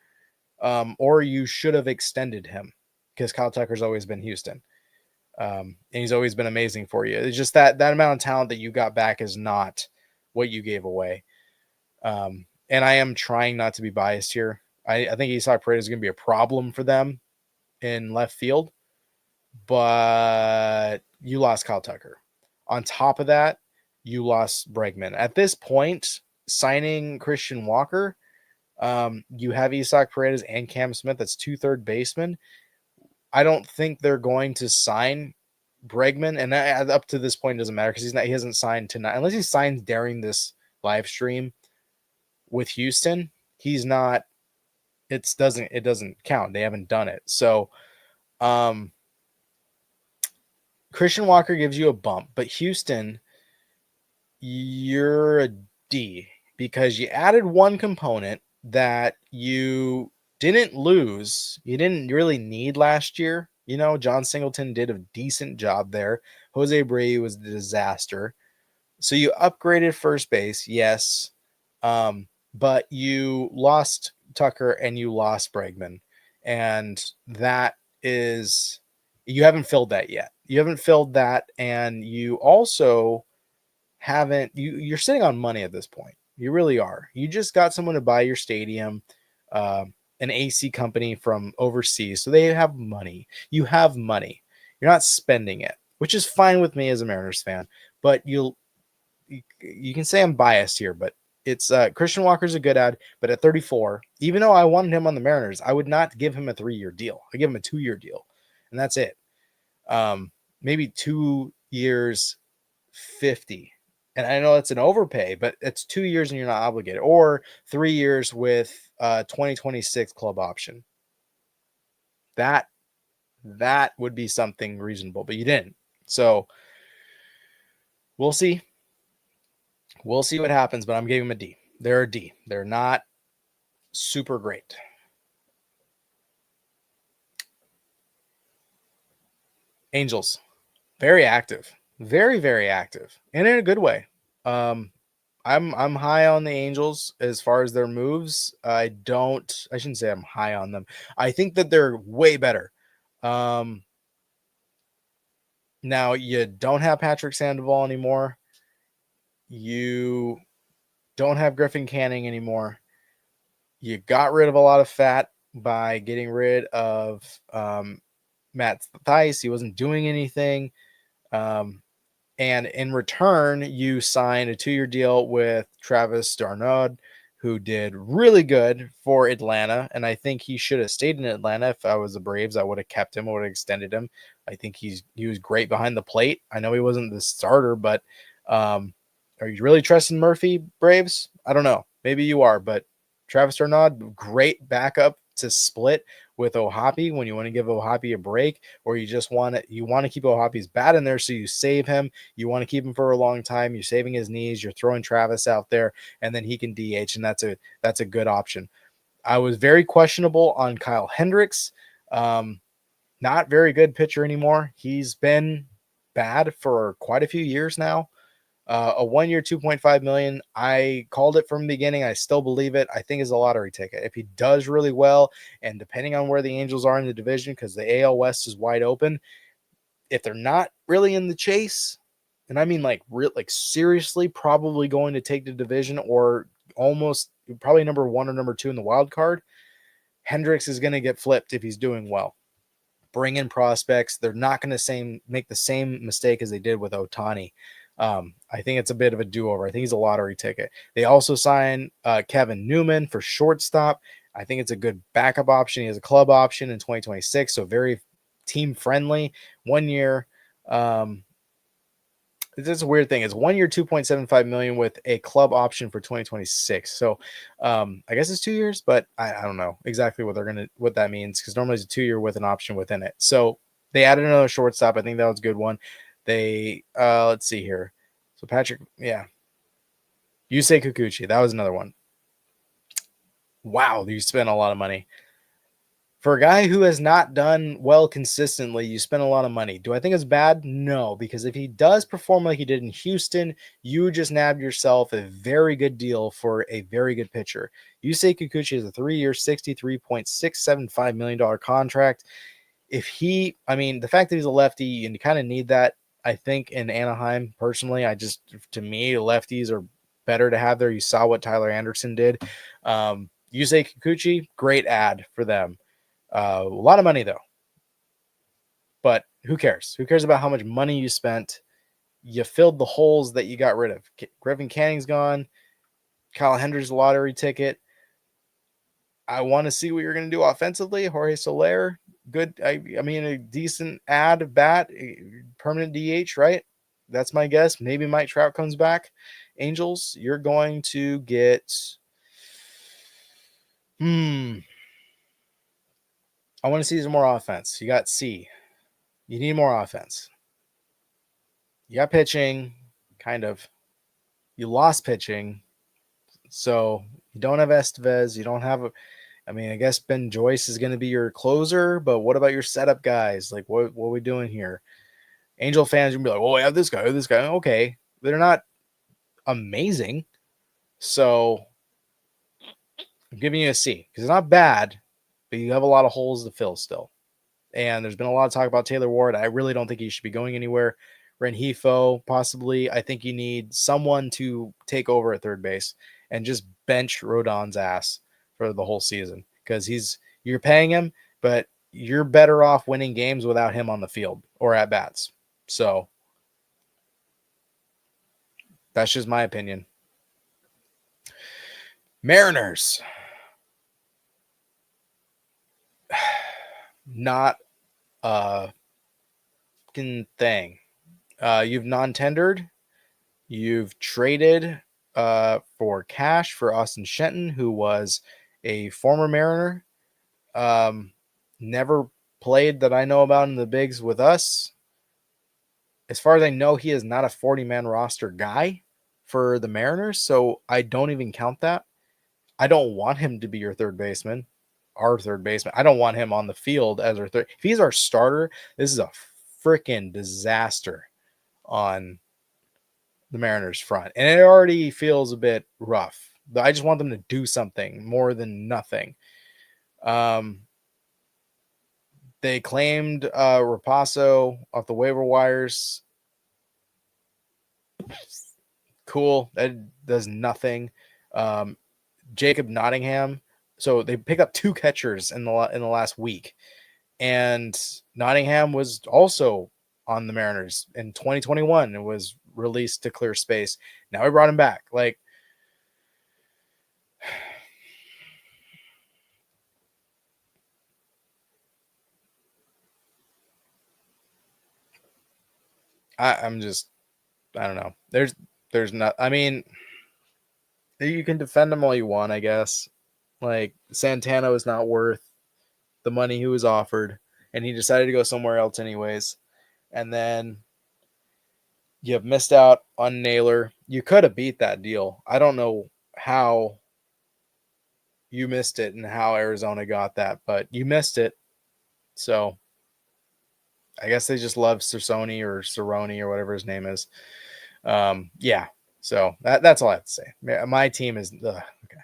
Or you should have extended him because Kyle Tucker's always been Houston. And he's always been amazing for you. It's just that amount of talent that you got back is not what you gave away. And I am trying not to be biased here. I think Isaac Paredes is going to be a problem for them in left field, but you lost Kyle Tucker. On top of that, you lost Bregman. At this point, signing Christian Walker, you have Isaac Paredes and Cam Smith. That's 2 third basemen. I don't think they're going to sign Bregman, and up to this point, it doesn't matter because he hasn't signed tonight. Unless he signs during this live stream with Houston, he's not. It doesn't count. They haven't done it. So, Christian Walker gives you a bump, but Houston, you're a D because you added one component that you didn't lose. You didn't really need last year. You know, John Singleton did a decent job there. Jose Abreu was a disaster. So you upgraded first base, yes. But you lost Tucker and you lost Bregman. And that is, you haven't filled that yet. You haven't filled that. And you also you're sitting on money at this point. You really are. You just got someone to buy your stadium, an AC company from overseas. So they have money. You have money. You're not spending it, which is fine with me as a Mariners fan. But you can say I'm biased here, but it's Christian Walker's a good ad. But at 34, even though I wanted him on the Mariners, I would not give him a 3-year deal. I give him a 2-year deal, and that's it. Maybe 2 years, 50. And I know it's an overpay, but it's 2 years and you're not obligated, or 3 years with 2026 club option. That would be something reasonable, but you didn't. So we'll see. We'll see what happens, but I'm giving them a D. They're a D. They're not super great. Angels, very active. Very, very active, and in a good way. I'm high on the Angels as far as their moves. I shouldn't say I'm high on them. I think that they're way better. Now you don't have Patrick Sandoval anymore. You don't have Griffin Canning anymore. You got rid of a lot of fat by getting rid of Matt Thaiss. He wasn't doing anything. And in return, you signed a 2-year deal with Travis d'Arnaud, who did really good for Atlanta. And I think he should have stayed in Atlanta. If I was the Braves, I would have kept him. I would have extended him. I think he was great behind the plate. I know he wasn't the starter, but are you really trusting Murphy, Braves? I don't know. Maybe you are, but Travis d'Arnaud, great backup to split with Ohapi when you want to give Ohapi a break, or you just want to keep Ohapi's bat in there, so you save him. You want to keep him for a long time. You're saving his knees. You're throwing Travis out there, and then he can DH, and that's a good option. I was very questionable on Kyle Hendricks. Not very good pitcher anymore. He's been bad for quite a few years now. A 1-year, $2.5 million. I called it from the beginning. I still believe it. I think is a lottery ticket. If he does really well, and depending on where the Angels are in the division, because the AL West is wide open, if they're not really in the chase, and I mean like seriously, probably going to take the division or almost probably number 1 or number 2 in the wild card, Hendricks is going to get flipped if he's doing well. Bring in prospects. They're not going to make the same mistake as they did with Ohtani. I think it's a bit of a do-over. I think he's a lottery ticket. They also signed Kevin Newman for shortstop. I think it's a good backup option. He has a club option in 2026, so very team-friendly. 1 year. It's a weird thing. It's 1 year, $2.75 million with a club option for 2026. So I guess it's 2 years, but I don't know exactly what that means, because normally it's a 2 year with an option within it. So they added another shortstop. I think that was a good one. They let's see here. So Patrick, yeah. Yusei Kikuchi, that was another one. Wow, you spent a lot of money. For a guy who has not done well consistently, you spend a lot of money. Do I think it's bad? No, because if he does perform like he did in Houston, you just nabbed yourself a very good deal for a very good pitcher. Yusei Kikuchi is a 3-year, $63.675 million contract. The fact that he's a lefty, and you kind of need that, I think, in Anaheim, personally. To me, lefties are better to have there. You saw what Tyler Anderson did. Yusei Kikuchi, great ad for them. A lot of money, though. But who cares? Who cares about how much money you spent? You filled the holes that you got rid of. Griffin Canning's gone. Kyle Hendricks lottery ticket. I want to see what you're going to do offensively. Jorge Soler, good. I mean, a decent ad bat, permanent DH, right? That's my guess. Maybe Mike Trout comes back. Angels, you're going to get. I want to see some more offense. You got C. You need more offense. You got pitching, kind of. You lost pitching. So you don't have Estevez. You don't have I guess Ben Joyce is going to be your closer, but what about your setup guys? Like, what are we doing here? Angel fans are going to be like, well, we have this guy, this guy. Okay. They're not amazing. So I'm giving you a C because it's not bad, but you have a lot of holes to fill still. And there's been a lot of talk about Taylor Ward. I really don't think he should be going anywhere. Rengifo, possibly. I think you need someone to take over at third base and just bench Rodon's ass for the whole season because you're paying him, but you're better off winning games without him on the field or at bats. So that's just my opinion. Mariners. Not a thing. You've non-tendered. You've traded for cash for Austin Shenton, who was a former Mariner. Never played that I know about in the bigs with us. As far as I know, he is not a 40-man roster guy for the Mariners, so I don't even count that. I don't want him to be your third baseman, our third baseman. I don't want him on the field as our third. If he's our starter, this is a freaking disaster on the Mariners front. And it already feels a bit rough. I just want them to do something more than nothing. They claimed Rapasso off the waiver wires. Cool. That does nothing. Jacob Nottingham. So they pick up 2 catchers in the last week. And Nottingham was also on the Mariners in 2021 and was released to clear space. Now we brought him back. Like, I don't know. There's not, I mean, you can defend him all you want, I guess. Like, Santana was not worth the money he was offered, and he decided to go somewhere else anyways. And then you have missed out on Naylor. You could have beat that deal. I don't know how you missed it and how Arizona got that, but you missed it. So I guess they just love Cerrone or whatever his name is. Yeah. So that's all I have to say. My team is okay.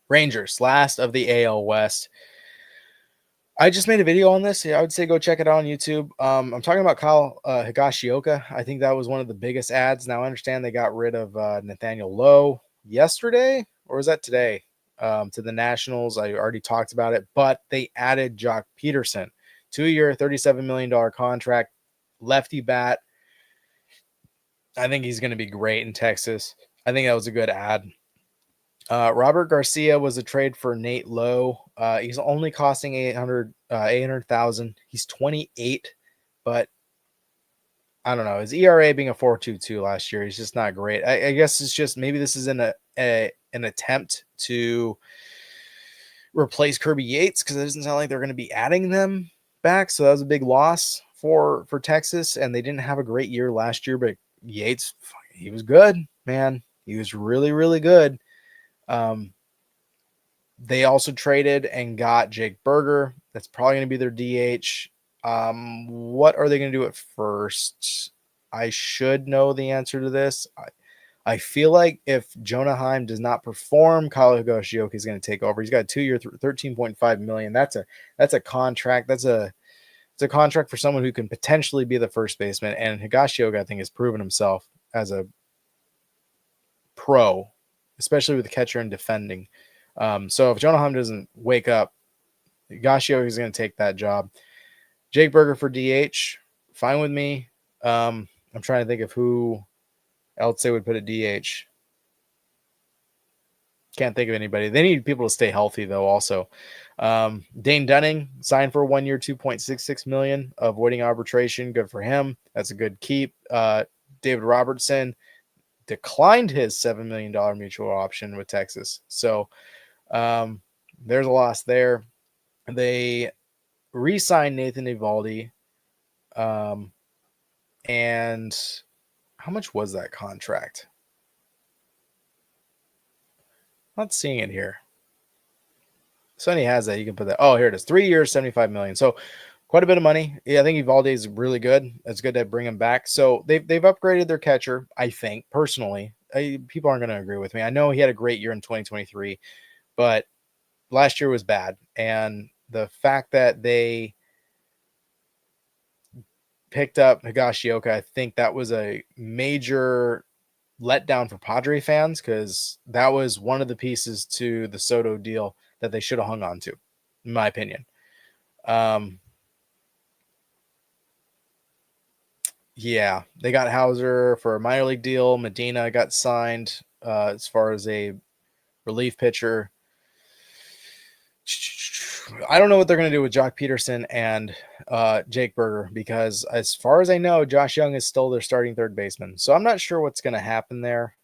Rangers, last of the AL West. I just made a video on this. I would say go check it out on YouTube. I'm talking about Kyle Higashioka. I think that was one of the biggest ads. Now I understand they got rid of Nathaniel Lowe yesterday, or was that today? To the Nationals. I already talked about it, but they added Jock Peterson, 2-year, $37 million contract, lefty bat. I think he's going to be great in Texas. I think that was a good ad. Robert Garcia was a trade for Nate Lowe. He's only costing $800,000. He's 28, but I don't know. His ERA being a 4.22 last year, he's just not great. I guess it's just maybe this is an attempt to replace Kirby Yates because it doesn't sound like they're going to be adding them back. So that was a big loss for Texas, and they didn't have a great year last year. But Yates, he was good, man. He was really, really good. They also traded and got Jake Berger. That's probably going to be their DH. What are they going to do at first? I should know the answer to this. I feel like if Jonah Heim does not perform, Kyle Higashioka is going to take over. He's got a 2-year, $13.5 million. That's a contract. It's a contract for someone who can potentially be the first baseman. And Higashioka, I think, has proven himself as a pro, especially with the catcher and defending. So if Jonah Heim doesn't wake up, Higashioka is going to take that job. Jake Berger for DH, fine with me. I'm trying to think of who else they would put at DH. Can't think of anybody. They need people to stay healthy, though, also. Dane Dunning signed for a 1 year, $2.66 million, avoiding arbitration. Good for him. That's a good keep. David Robertson declined his $7 million mutual option with Texas. So there's a loss there. They re-signed Nathan Eovaldi. And how much was that contract? Not seeing it here. Sonny has that. You can put that. Oh, here it is. 3 years, $75 million. So quite a bit of money. Yeah, I think Eovaldi is really good. It's good to bring him back. So they've upgraded their catcher, I think, personally. People aren't going to agree with me. I know he had a great year in 2023, but last year was bad. And the fact that they picked up Higashioka, I think that was a major letdown for Padre fans, because that was one of the pieces to the Soto deal that they should have hung on to, in my opinion. Yeah, they got Hauser for a minor league deal. Medina got signed as far as a relief pitcher. I don't know what they're going to do with Jock Peterson and Jake Berger, because as far as I know, Josh Young is still their starting third baseman. So I'm not sure what's going to happen there.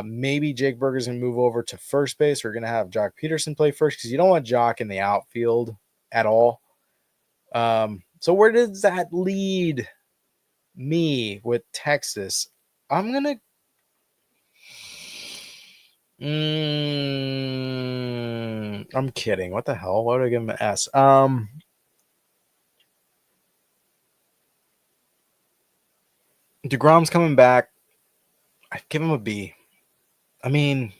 Maybe Jake Berger's going to move over to first base. We're going to have Jock Peterson play first, because you don't want Jock in the outfield at all. So where does that lead me with Texas? I'm going to I'm kidding. What the hell? Why would I give him an S? DeGrom's coming back. I'd give him a B. I mean,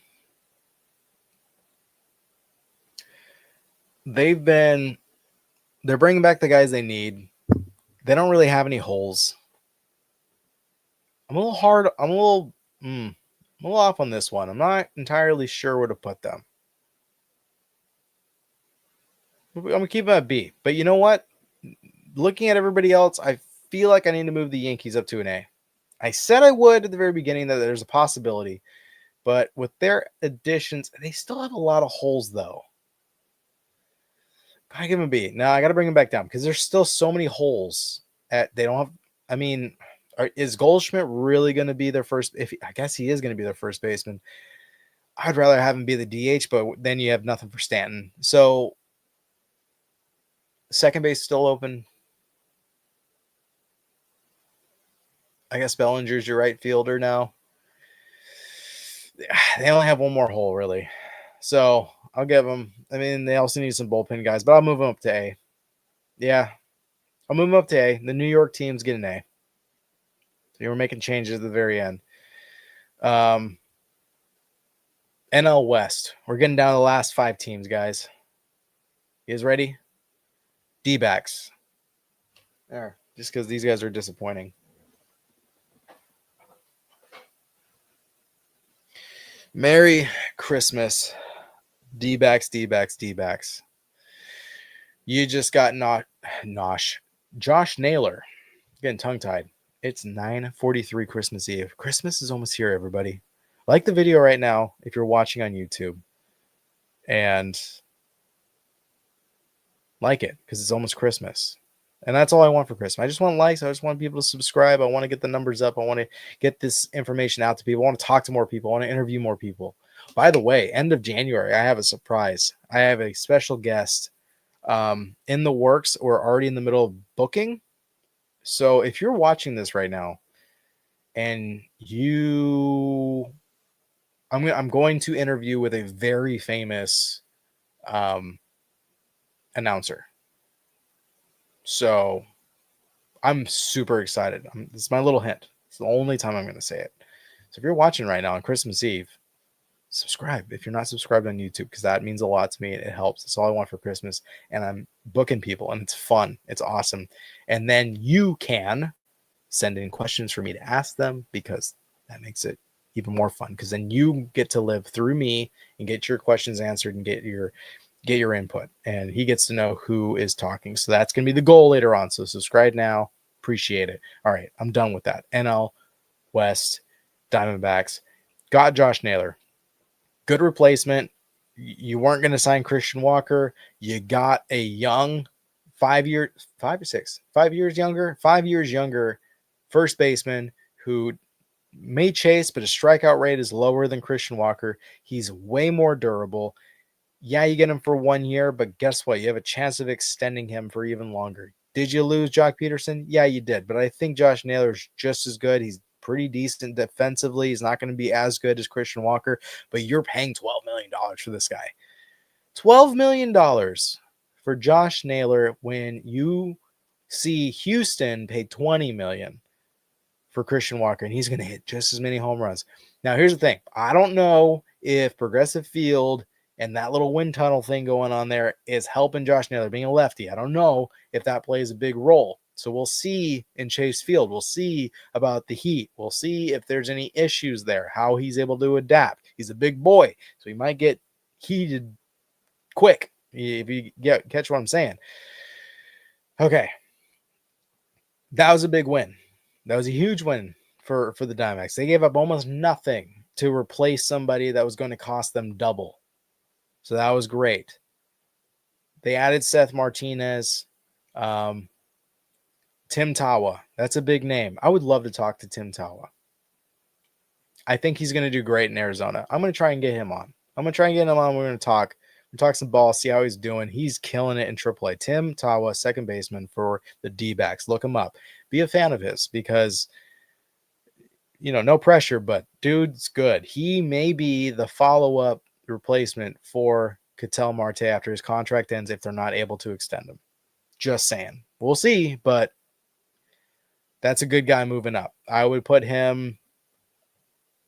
they're bringing back the guys they need. They don't really have any holes. I'm a little off on this one. I'm not entirely sure where to put them. I'm going to keep them at B. But you know what? Looking at everybody else, I feel like I need to move the Yankees up to an A. I said I would at the very beginning, that there's a possibility. But with their additions, they still have a lot of holes, though. I give them a B. Now I got to bring them back down, because there's still so many holes. They don't have. I mean, is Goldschmidt really going to be their first? I guess he is going to be their first baseman. I'd rather have him be the DH, but then you have nothing for Stanton. So second base still open. I guess Bellinger's your right fielder now. They only have one more hole, really. So I'll give them. I mean, they also need some bullpen guys, but I'll move them up to A. Yeah, I'll move them up to A. The New York teams get an A. So you were making changes at the very end. NL West. We're getting down to the last 5 teams, guys. You guys ready? D-backs. There. Just because these guys are disappointing. Merry Christmas. D-backs, D-backs, D-backs. You just got Josh Naylor. Getting tongue-tied. It's 9:43 Christmas Eve. Christmas is almost here, everybody. Like the video right now if you're watching on YouTube. And like it, because it's almost Christmas. And that's all I want for Christmas. I just want likes. I just want people to subscribe. I want to get the numbers up. I want to get this information out to people. I want to talk to more people. I want to interview more people. By the way, end of January, I have a surprise. I have a special guest in the works, or already in the middle of booking. So if you're watching this right now and I'm going to interview with a very famous announcer. So I'm super excited. This is my little hint. It's the only time I'm going to say it. So if you're watching right now on Christmas Eve, subscribe if you're not subscribed on YouTube, because that means a lot to me. It helps. That's all I want for Christmas. And I'm booking people, and it's fun. It's awesome. And then you can send in questions for me to ask them, because that makes it even more fun, because then you get to live through me and get your questions answered and get your input, and he gets to know who is talking. So that's going to be the goal later on. So subscribe now. appreciate it. All right, I'm done with that. NL West, Diamondbacks, got Josh Naylor. Good replacement. You weren't going to sign Christian Walker. You got a young 5 years younger first baseman who may chase, but his strikeout rate is lower than Christian Walker. He's way more durable. Yeah, you get him for 1 year, but guess what? You have a chance of extending him for even longer. Did you lose Jock Peterson? Yeah, you did. But I think Josh Naylor is just as good. He's pretty decent defensively. He's not going to be as good as Christian Walker, but you're paying $12 million for this guy. $12 million for Josh Naylor when you see Houston pay $20 million for Christian Walker, and he's going to hit just as many home runs. Now, here's the thing. I don't know if Progressive Field and that little wind tunnel thing going on there is helping Josh Naylor being a lefty. I don't know if that plays a big role. So we'll see in Chase Field. We'll see about the heat. We'll see if there's any issues there, how he's able to adapt. He's a big boy, so he might get heated quick, if you catch what I'm saying. Okay. That was a big win. That was a huge win for the Diamondbacks. They gave up almost nothing to replace somebody that was going to cost them double. So that was great. They added Seth Martinez, Tim Tawa. That's a big name. I would love to talk to Tim Tawa. I think he's going to do great in Arizona. I'm going to try and get him on. We're going to talk some ball, see how he's doing. He's killing it in AAA. Tim Tawa, second baseman for the D-backs. Look him up. Be a fan of his because, no pressure, but dude's good. He may be the follow-up replacement for Ketel Marte after his contract ends if they're not able to extend him. Just saying. We'll see, but that's a good guy moving up. I would put him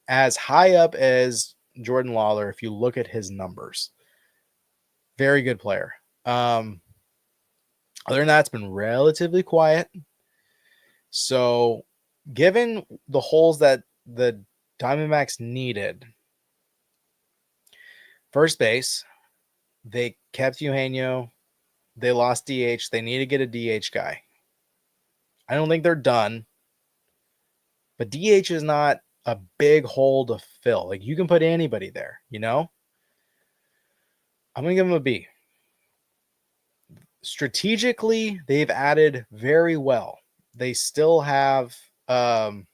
as high up as Jordan Lawler if you look at his numbers. Very good player. Other than that, it's been relatively quiet. So, given the holes that the Diamondbacks needed, first base, they kept Eugenio. They lost DH. They need to get a DH guy. I don't think they're done, but DH is not a big hole to fill. Like, you can put anybody there, I'm going to give them a B. Strategically, they've added very well. They still have Justin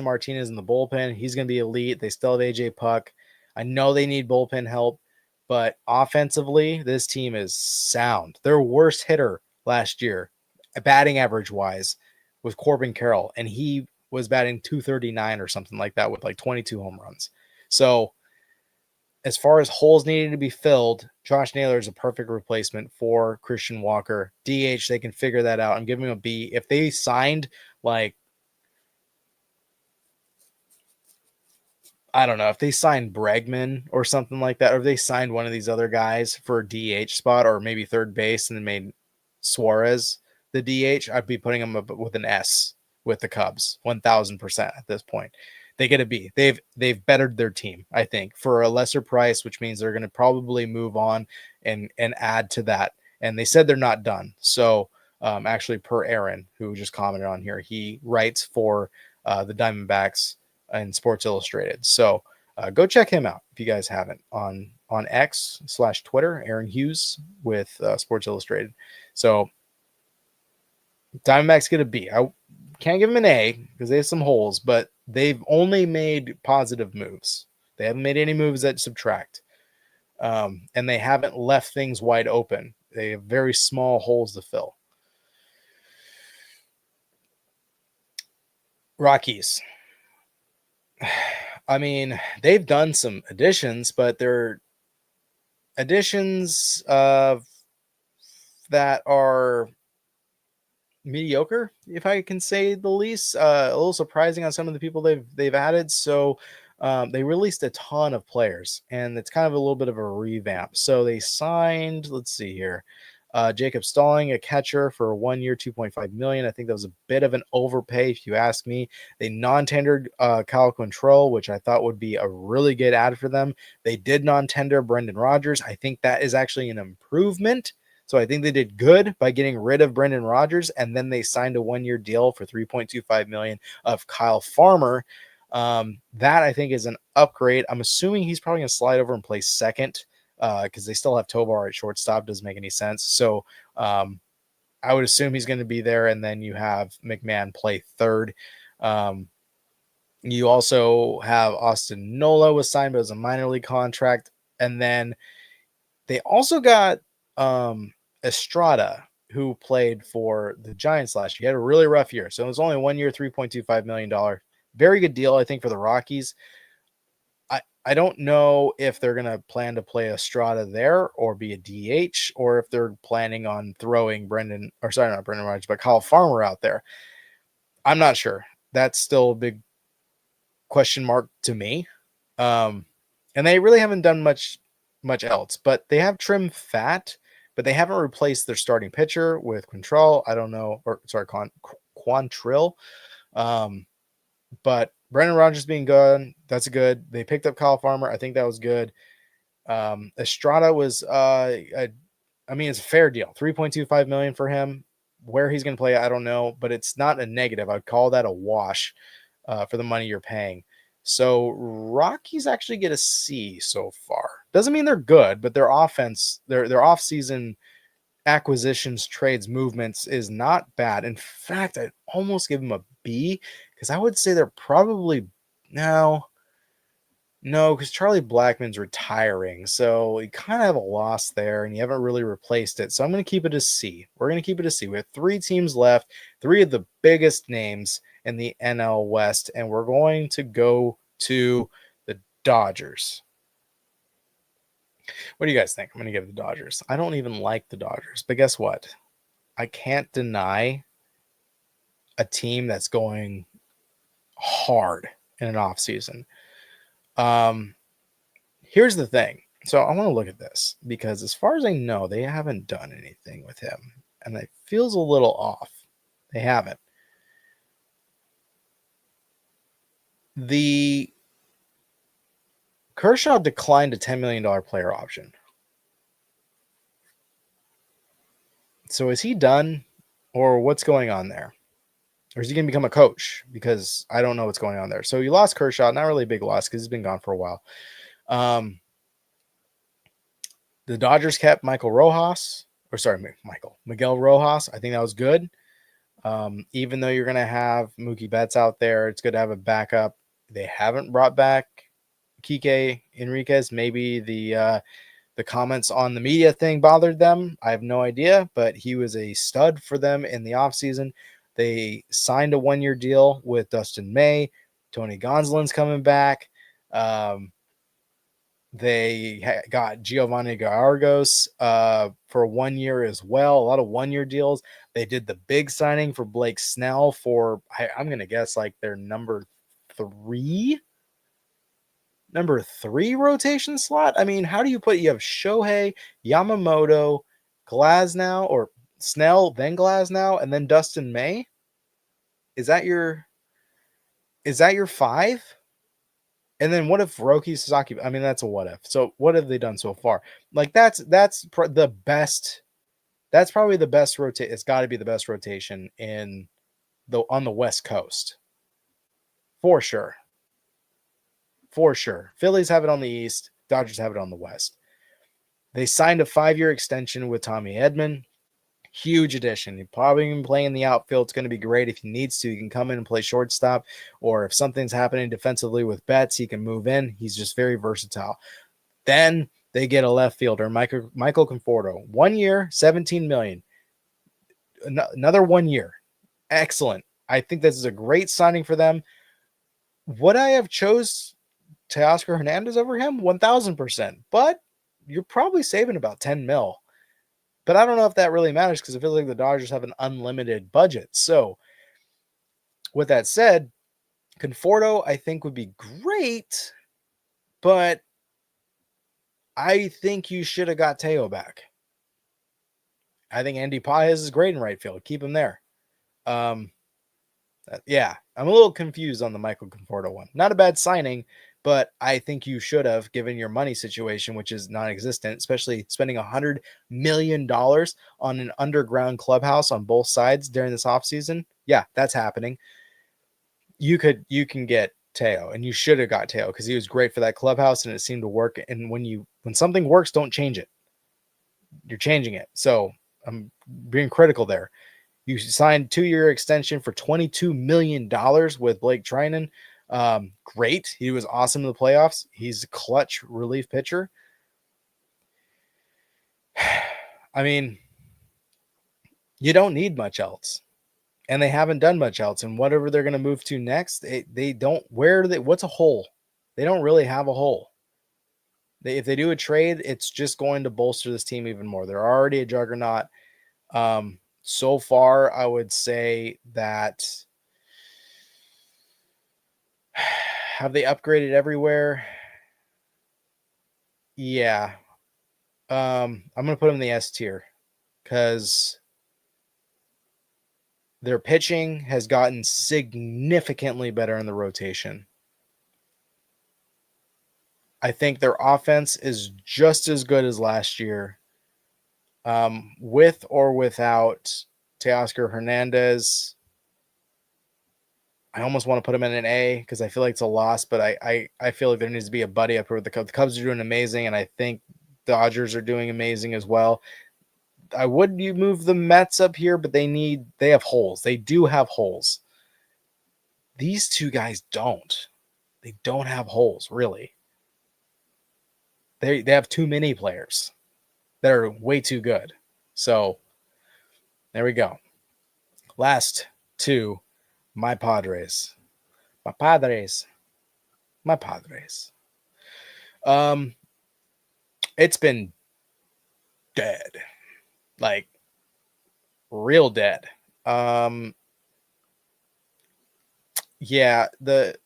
Martinez in the bullpen. He's going to be elite. They still have AJ Puck. I know they need bullpen help, but offensively, this team is sound. Their worst hitter last year, batting average wise, was Corbin Carroll, and he was batting 239 or something like that with like 22 home runs. So as far as holes needing to be filled, Josh Naylor is a perfect replacement for Christian Walker. DH, they can figure that out. I'm giving him a B. If they signed if they signed Bregman or something like that, or if they signed one of these other guys for a DH spot or maybe third base and then made Suarez the DH, I'd be putting him up with an S with the Cubs, 1,000% at this point. They get a B. They've bettered their team, I think, for a lesser price, which means they're going to probably move on and add to that. And they said they're not done. So actually, per Aaron, who just commented on here, he writes for the Diamondbacks and Sports Illustrated. So go check him out if you guys haven't on X/Twitter, Aaron Hughes with Sports Illustrated. So Diamondbacks get a B. I can't give them an A because they have some holes, but they've only made positive moves. They haven't made any moves that subtract. And they haven't left things wide open. They have very small holes to fill. Rockies. I mean, they've done some additions, but they're additions that are mediocre, if I can say the least. A little surprising on some of the people they've added. So they released a ton of players, and it's kind of a little bit of a revamp. So they signed, let's see here, Jacob Stalling, a catcher, for 1 year, $2.5 million. I think that was a bit of an overpay, if you ask me. They non-tendered Kyle Quantrill, which I thought would be a really good add for them. They did non-tender Brendan Rodgers. I think that is actually an improvement. So I think they did good by getting rid of Brendan Rodgers, and then they signed a 1-year deal for $3.25 million of Kyle Farmer. That I think is an upgrade. I'm assuming he's probably going to slide over and play second because they still have Tovar at shortstop. Doesn't make any sense. So I would assume he's going to be there, and then you have McMahon play third. You also have Austin Nola was signed, but it was a minor league contract. And then they also got Estrada, who played for the Giants last year. He had a really rough year. So it was only 1 year, $3.25 million. Very good deal, I think, for the Rockies. I don't know if they're going to plan to play Estrada there or be a DH, or if they're planning on throwing not Brendan Rodgers, but Kyle Farmer out there. I'm not sure. That's still a big question mark to me. And they really haven't done much else, but they have trimmed fat, but they haven't replaced their starting pitcher with Quantrill. I don't know, Quantrill. But Brendan Rodgers being good, that's good. They picked up Kyle Farmer. I think that was good. Estrada was, it's a fair deal. $3.25 million for him. Where he's going to play, I don't know, but it's not a negative. I'd call that a wash for the money you're paying. So Rockies actually get a C so far. Doesn't mean they're good, but their offense, their off-season acquisitions, trades, movements is not bad. In fact, I'd almost give them a B because I would say they're probably no, because Charlie Blackmon's retiring. So you kind of have a loss there and you haven't really replaced it. So I'm going to keep it a C. We're going to keep it a C. We have 3 teams left, 3 of the biggest names in the NL West, and we're going to go to the Dodgers. What do you guys think? I'm going to give the Dodgers. I don't even like the Dodgers, but guess what? I can't deny a team that's going hard in an offseason. Here's the thing. So I want to look at this because as far as I know, they haven't done anything with him, and it feels a little off. They haven't. The Kershaw declined a $10 million player option. So is he done, or what's going on there? Or is he going to become a coach? Because I don't know what's going on there. So you lost Kershaw, not really a big loss because he's been gone for a while. The Dodgers kept Miguel Rojas. I think that was good. Even though you're going to have Mookie Betts out there, it's good to have a backup. They haven't brought back Kike Enriquez. Maybe the comments on the media thing bothered them. I have no idea, but he was a stud for them in the offseason. They signed a 1-year deal with Dustin May. Tony Gonsolin's coming back. They got Giovanni Gallegos for 1 year as well. A lot of 1-year deals. They did the big signing for Blake Snell for, I'm going to guess, like their number 3 rotation slot. I mean, how do you you have Shohei, Yamamoto, Glasnow, or Snell, then Glasnow, and then Dustin May? Is that your 5? And then what if Roki Sasaki? I mean, that's a what if. So what have they done so far? Like that's the best. That's probably the best rotate. It's got to be the best rotation on the West Coast, for sure. For sure. Phillies have it on the East. Dodgers have it on the West. They signed a 5-year extension with Tommy Edman. Huge addition. He probably can play in the outfield. It's going to be great if he needs to. He can come in and play shortstop, or if something's happening defensively with Betts, he can move in. He's just very versatile. Then they get a left fielder, Michael Conforto. 1 year, $17 million. Another 1 year. Excellent. I think this is a great signing for them. Would I have chose Teoscar Hernandez over him? 1,000%. But you're probably saving about 10 mil. But I don't know if that really matters because it feels like the Dodgers have an unlimited budget. So with that said, Conforto, I think, would be great, but I think you should have got Teo back. I think Andy Paez is great in right field. Keep him there. Yeah, I'm a little confused on the Michael Conforto one. Not a bad signing, but I think you should have, given your money situation, which is non-existent, especially spending $100 million on an underground clubhouse on both sides during this offseason. Yeah, that's happening. You can get Teo, and you should have got Teo because he was great for that clubhouse and it seemed to work. And when something works, don't change it. You're changing it. So I'm being critical there. You signed 2-year extension for $22 million with Blake Trinan. Great. He was awesome in the playoffs. He's a clutch relief pitcher. I mean, you don't need much else. And they haven't done much else. And whatever they're going to move to next, they don't. What's a hole? They don't really have a hole. If they do a trade, it's just going to bolster this team even more. They're already a juggernaut. So far, I would say that have they upgraded everywhere? Yeah. I'm going to put them in the S tier because their pitching has gotten significantly better in the rotation. I think their offense is just as good as last year. With or without Teoscar Hernandez, I almost want to put him in an A because I feel like it's a loss, but I feel like there needs to be a buddy up here with the Cubs. The Cubs are doing amazing, and I think Dodgers are doing amazing as well. I would you move the Mets up here, but they have holes. They do have holes. These two guys don't. They don't have holes, really. They have too many players that are way too good. So there we go. Last two, my Padres. My Padres. My Padres. It's been dead. Like real dead. Yeah, the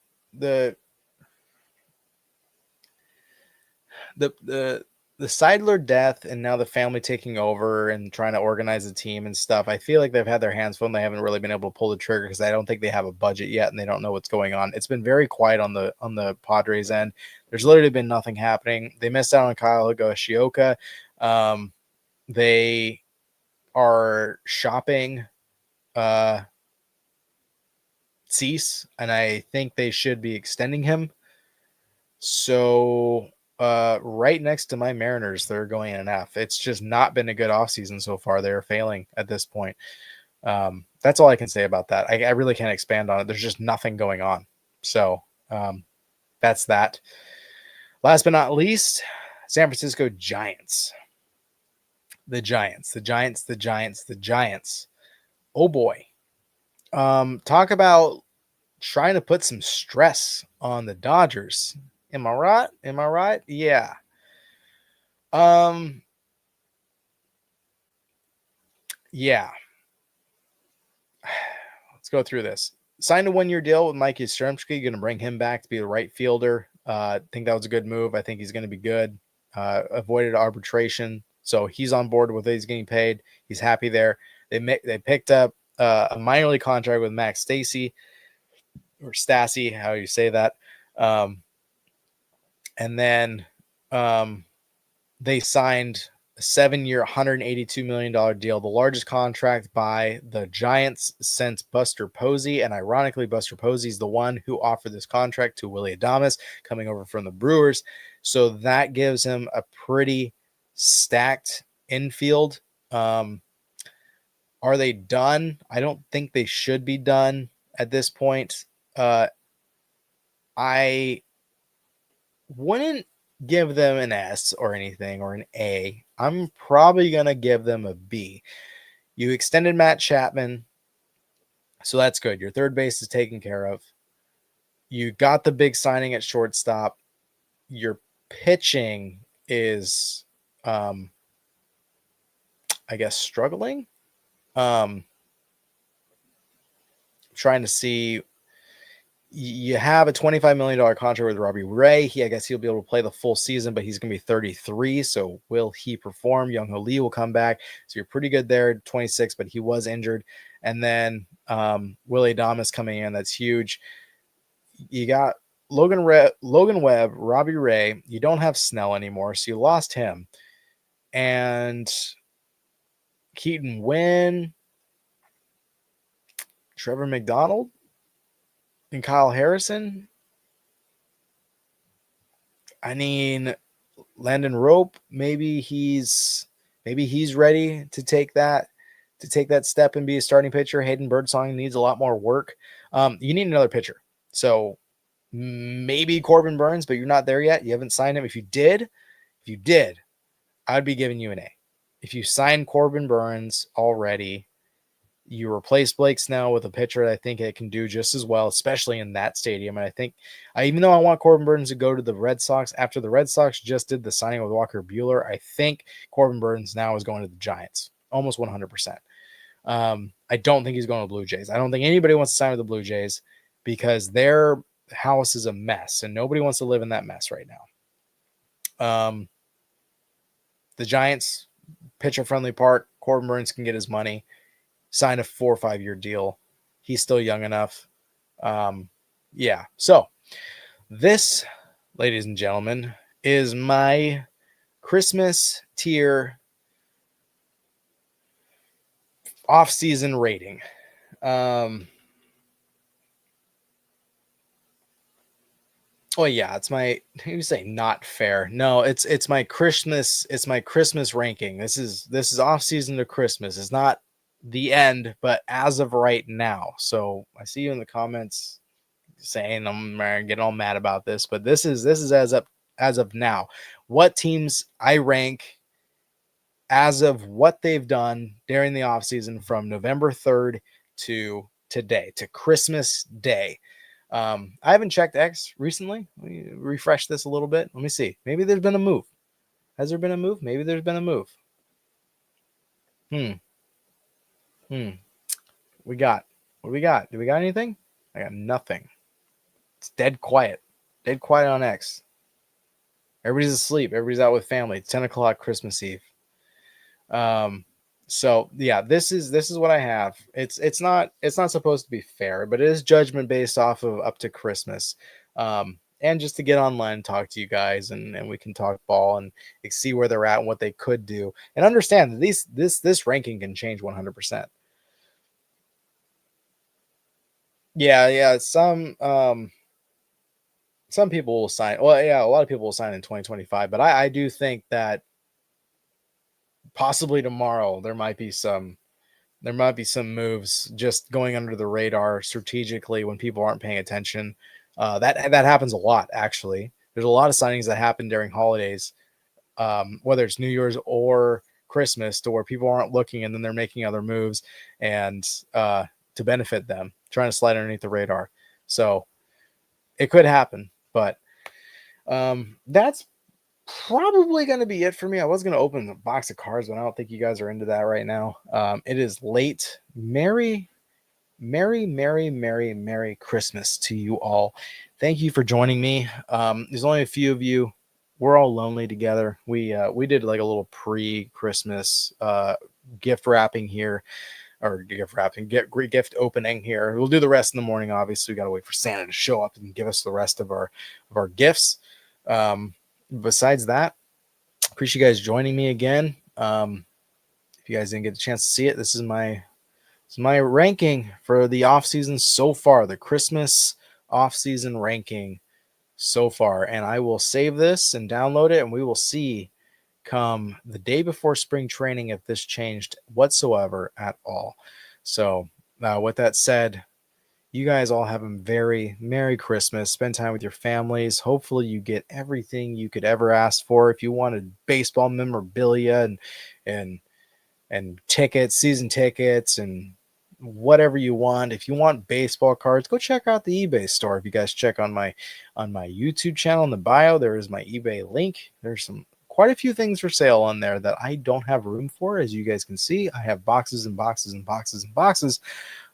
Seidler death and now the family taking over and trying to organize the team and stuff. I feel like they've had their hands full and they haven't really been able to pull the trigger because I don't think they have a budget yet and they don't know what's going on. It's been very quiet on the Padres end. There's literally been nothing happening. They missed out on Kyle Higashioka. They are shopping Cease, and I think they should be extending him. So right next to my Mariners, they're going in an F. It's just not been a good offseason so far. They're failing at this point. That's all I can say about that. I really can't expand on it. There's just nothing going on. So that's that. Last but not least, San Francisco Giants. The Giants. Oh boy. Talk about trying to put some stress on the Dodgers. Am I right? Yeah. Yeah. Let's go through this. Signed a 1-year deal with Mikey Yastrzemski. Going to bring him back to be the right fielder. I think that was a good move. I think he's going to be good. Avoided arbitration. So he's on board with what he's getting paid. He's happy there. They picked up a minor league contract with Max Stassi, or Stassi, how you say that. And then they signed a 7-year, $182 million deal, the largest contract by the Giants since Buster Posey. And ironically, Buster Posey is the one who offered this contract to Willy Adames coming over from the Brewers. So that gives him a pretty stacked infield. Are they done? I don't think they should be done at this point. I wouldn't give them an S or anything or an A. I'm probably going to give them a B. You extended Matt Chapman, so that's good. Your third base is taken care of. You got the big signing at shortstop. Your pitching is, I guess, struggling. Trying to see. You have a $25 million contract with Robbie Ray. I guess he'll be able to play the full season, but he's going to be 33. So will he perform? Young Ho Lee will come back. So you're pretty good there, 26, but he was injured. And then Willy Adames coming in. That's huge. You got Logan Webb, Robbie Ray. You don't have Snell anymore, so you lost him. And Keaton Wynn, Trevor McDonald, and Kyle Harrison. I mean, Landon Rope, maybe he's ready to take that step and be a starting pitcher. Hayden Birdsong needs a lot more work. You need another pitcher. So maybe Corbin Burns, but you're not there yet. You haven't signed him. If you did, I'd be giving you an A. If you signed Corbin Burns already, you replace Blake Snell with a pitcher that I think it can do just as well, especially in that stadium. And I think, even though I want Corbin Burns to go to the Red Sox, after the Red Sox just did the signing with Walker Buehler, I think Corbin Burns now is going to the Giants, almost 100%. I don't think he's going to the Blue Jays. I don't think anybody wants to sign with the Blue Jays because their house is a mess, and nobody wants to live in that mess right now. The Giants, pitcher-friendly park, Corbin Burns can get his money. Sign a 4 or 5 year deal. He's still young enough. Yeah. So this, ladies and gentlemen, is my Christmas tier off-season rating. Oh yeah, it's my, you say not fair. No, it's my Christmas ranking. This is off-season to Christmas. It's not the end, but as of right now. So I see you in the comments saying I'm getting all mad about this, but this is as of now. What teams I rank as of what they've done during the offseason from November 3rd to today, to Christmas Day. I haven't checked X recently. Let me refresh this a little bit. Let me see. Maybe there's been a move. Has there been a move? Maybe there's been a move. What do we got? Do we got anything? I got nothing. It's dead quiet. Dead quiet on X. Everybody's asleep. Everybody's out with family. It's 10 o'clock Christmas Eve. So yeah, this is what I have. It's not supposed to be fair, but it is judgment based off of up to Christmas. And just to get online and talk to you guys, and we can talk ball and see where they're at and what they could do, and understand that this ranking can change 100%. Yeah. Some people will sign. Well, yeah, a lot of people will sign in 2025, but I do think that possibly tomorrow there might be some moves just going under the radar strategically when people aren't paying attention. That happens a lot, actually. There's a lot of signings that happen during holidays, whether it's New Year's or Christmas, to where people aren't looking and then they're making other moves and to benefit them, trying to slide underneath the radar. So it could happen, but that's probably going to be it for me. I was going to open the box of cards, but I don't think you guys are into that right now. It is late. Merry Christmas to you all. Thank you for joining me. There's only a few of you. We're all lonely together. We did like a little pre-Christmas gift wrapping here, or gift opening here. We'll do the rest in the morning. Obviously, we got to wait for Santa to show up and give us the rest of our gifts. Besides that, appreciate you guys joining me again. If you guys didn't get a chance to see it, this is my ranking for the off season so far, the Christmas off season ranking so far. And I will save this and download it, and we will see come the day before spring training if this changed whatsoever at all. So with that said, you guys all have a very Merry Christmas. Spend time with your families. Hopefully you get everything you could ever ask for. If you wanted baseball memorabilia and tickets, season tickets, and whatever you want. If you want baseball cards, go check out the eBay store. If you guys check on my YouTube channel in the bio, there is my eBay link. There's quite a few things for sale on there that I don't have room for. As you guys can see, I have boxes and boxes and boxes and boxes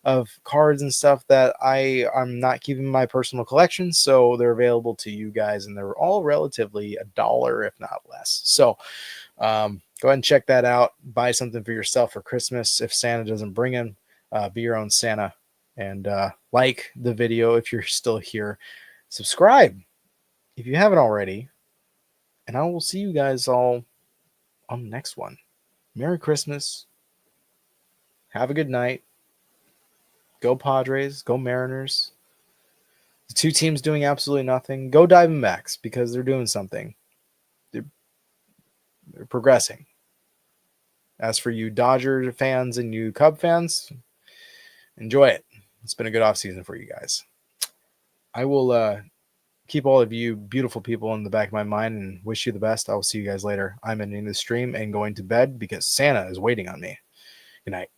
of cards and stuff that I'm not keeping in my personal collection, so they're available to you guys, and they're all relatively $1, if not less. So go ahead and check that out. Buy something for yourself for Christmas if Santa doesn't bring him. Be your own Santa, and like the video if you're still here. subscribe if you haven't already. And I will see you guys all on the next one. Merry Christmas. Have a good night. Go Padres. Go Mariners. The two teams doing absolutely nothing. Go Diamondbacks because they're doing something. They're progressing. As for you Dodger fans and you Cub fans, enjoy it. It's been a good offseason for you guys. I will keep all of you beautiful people in the back of my mind and wish you the best. I will see you guys later. I'm ending the stream and going to bed because Santa is waiting on me. Good night.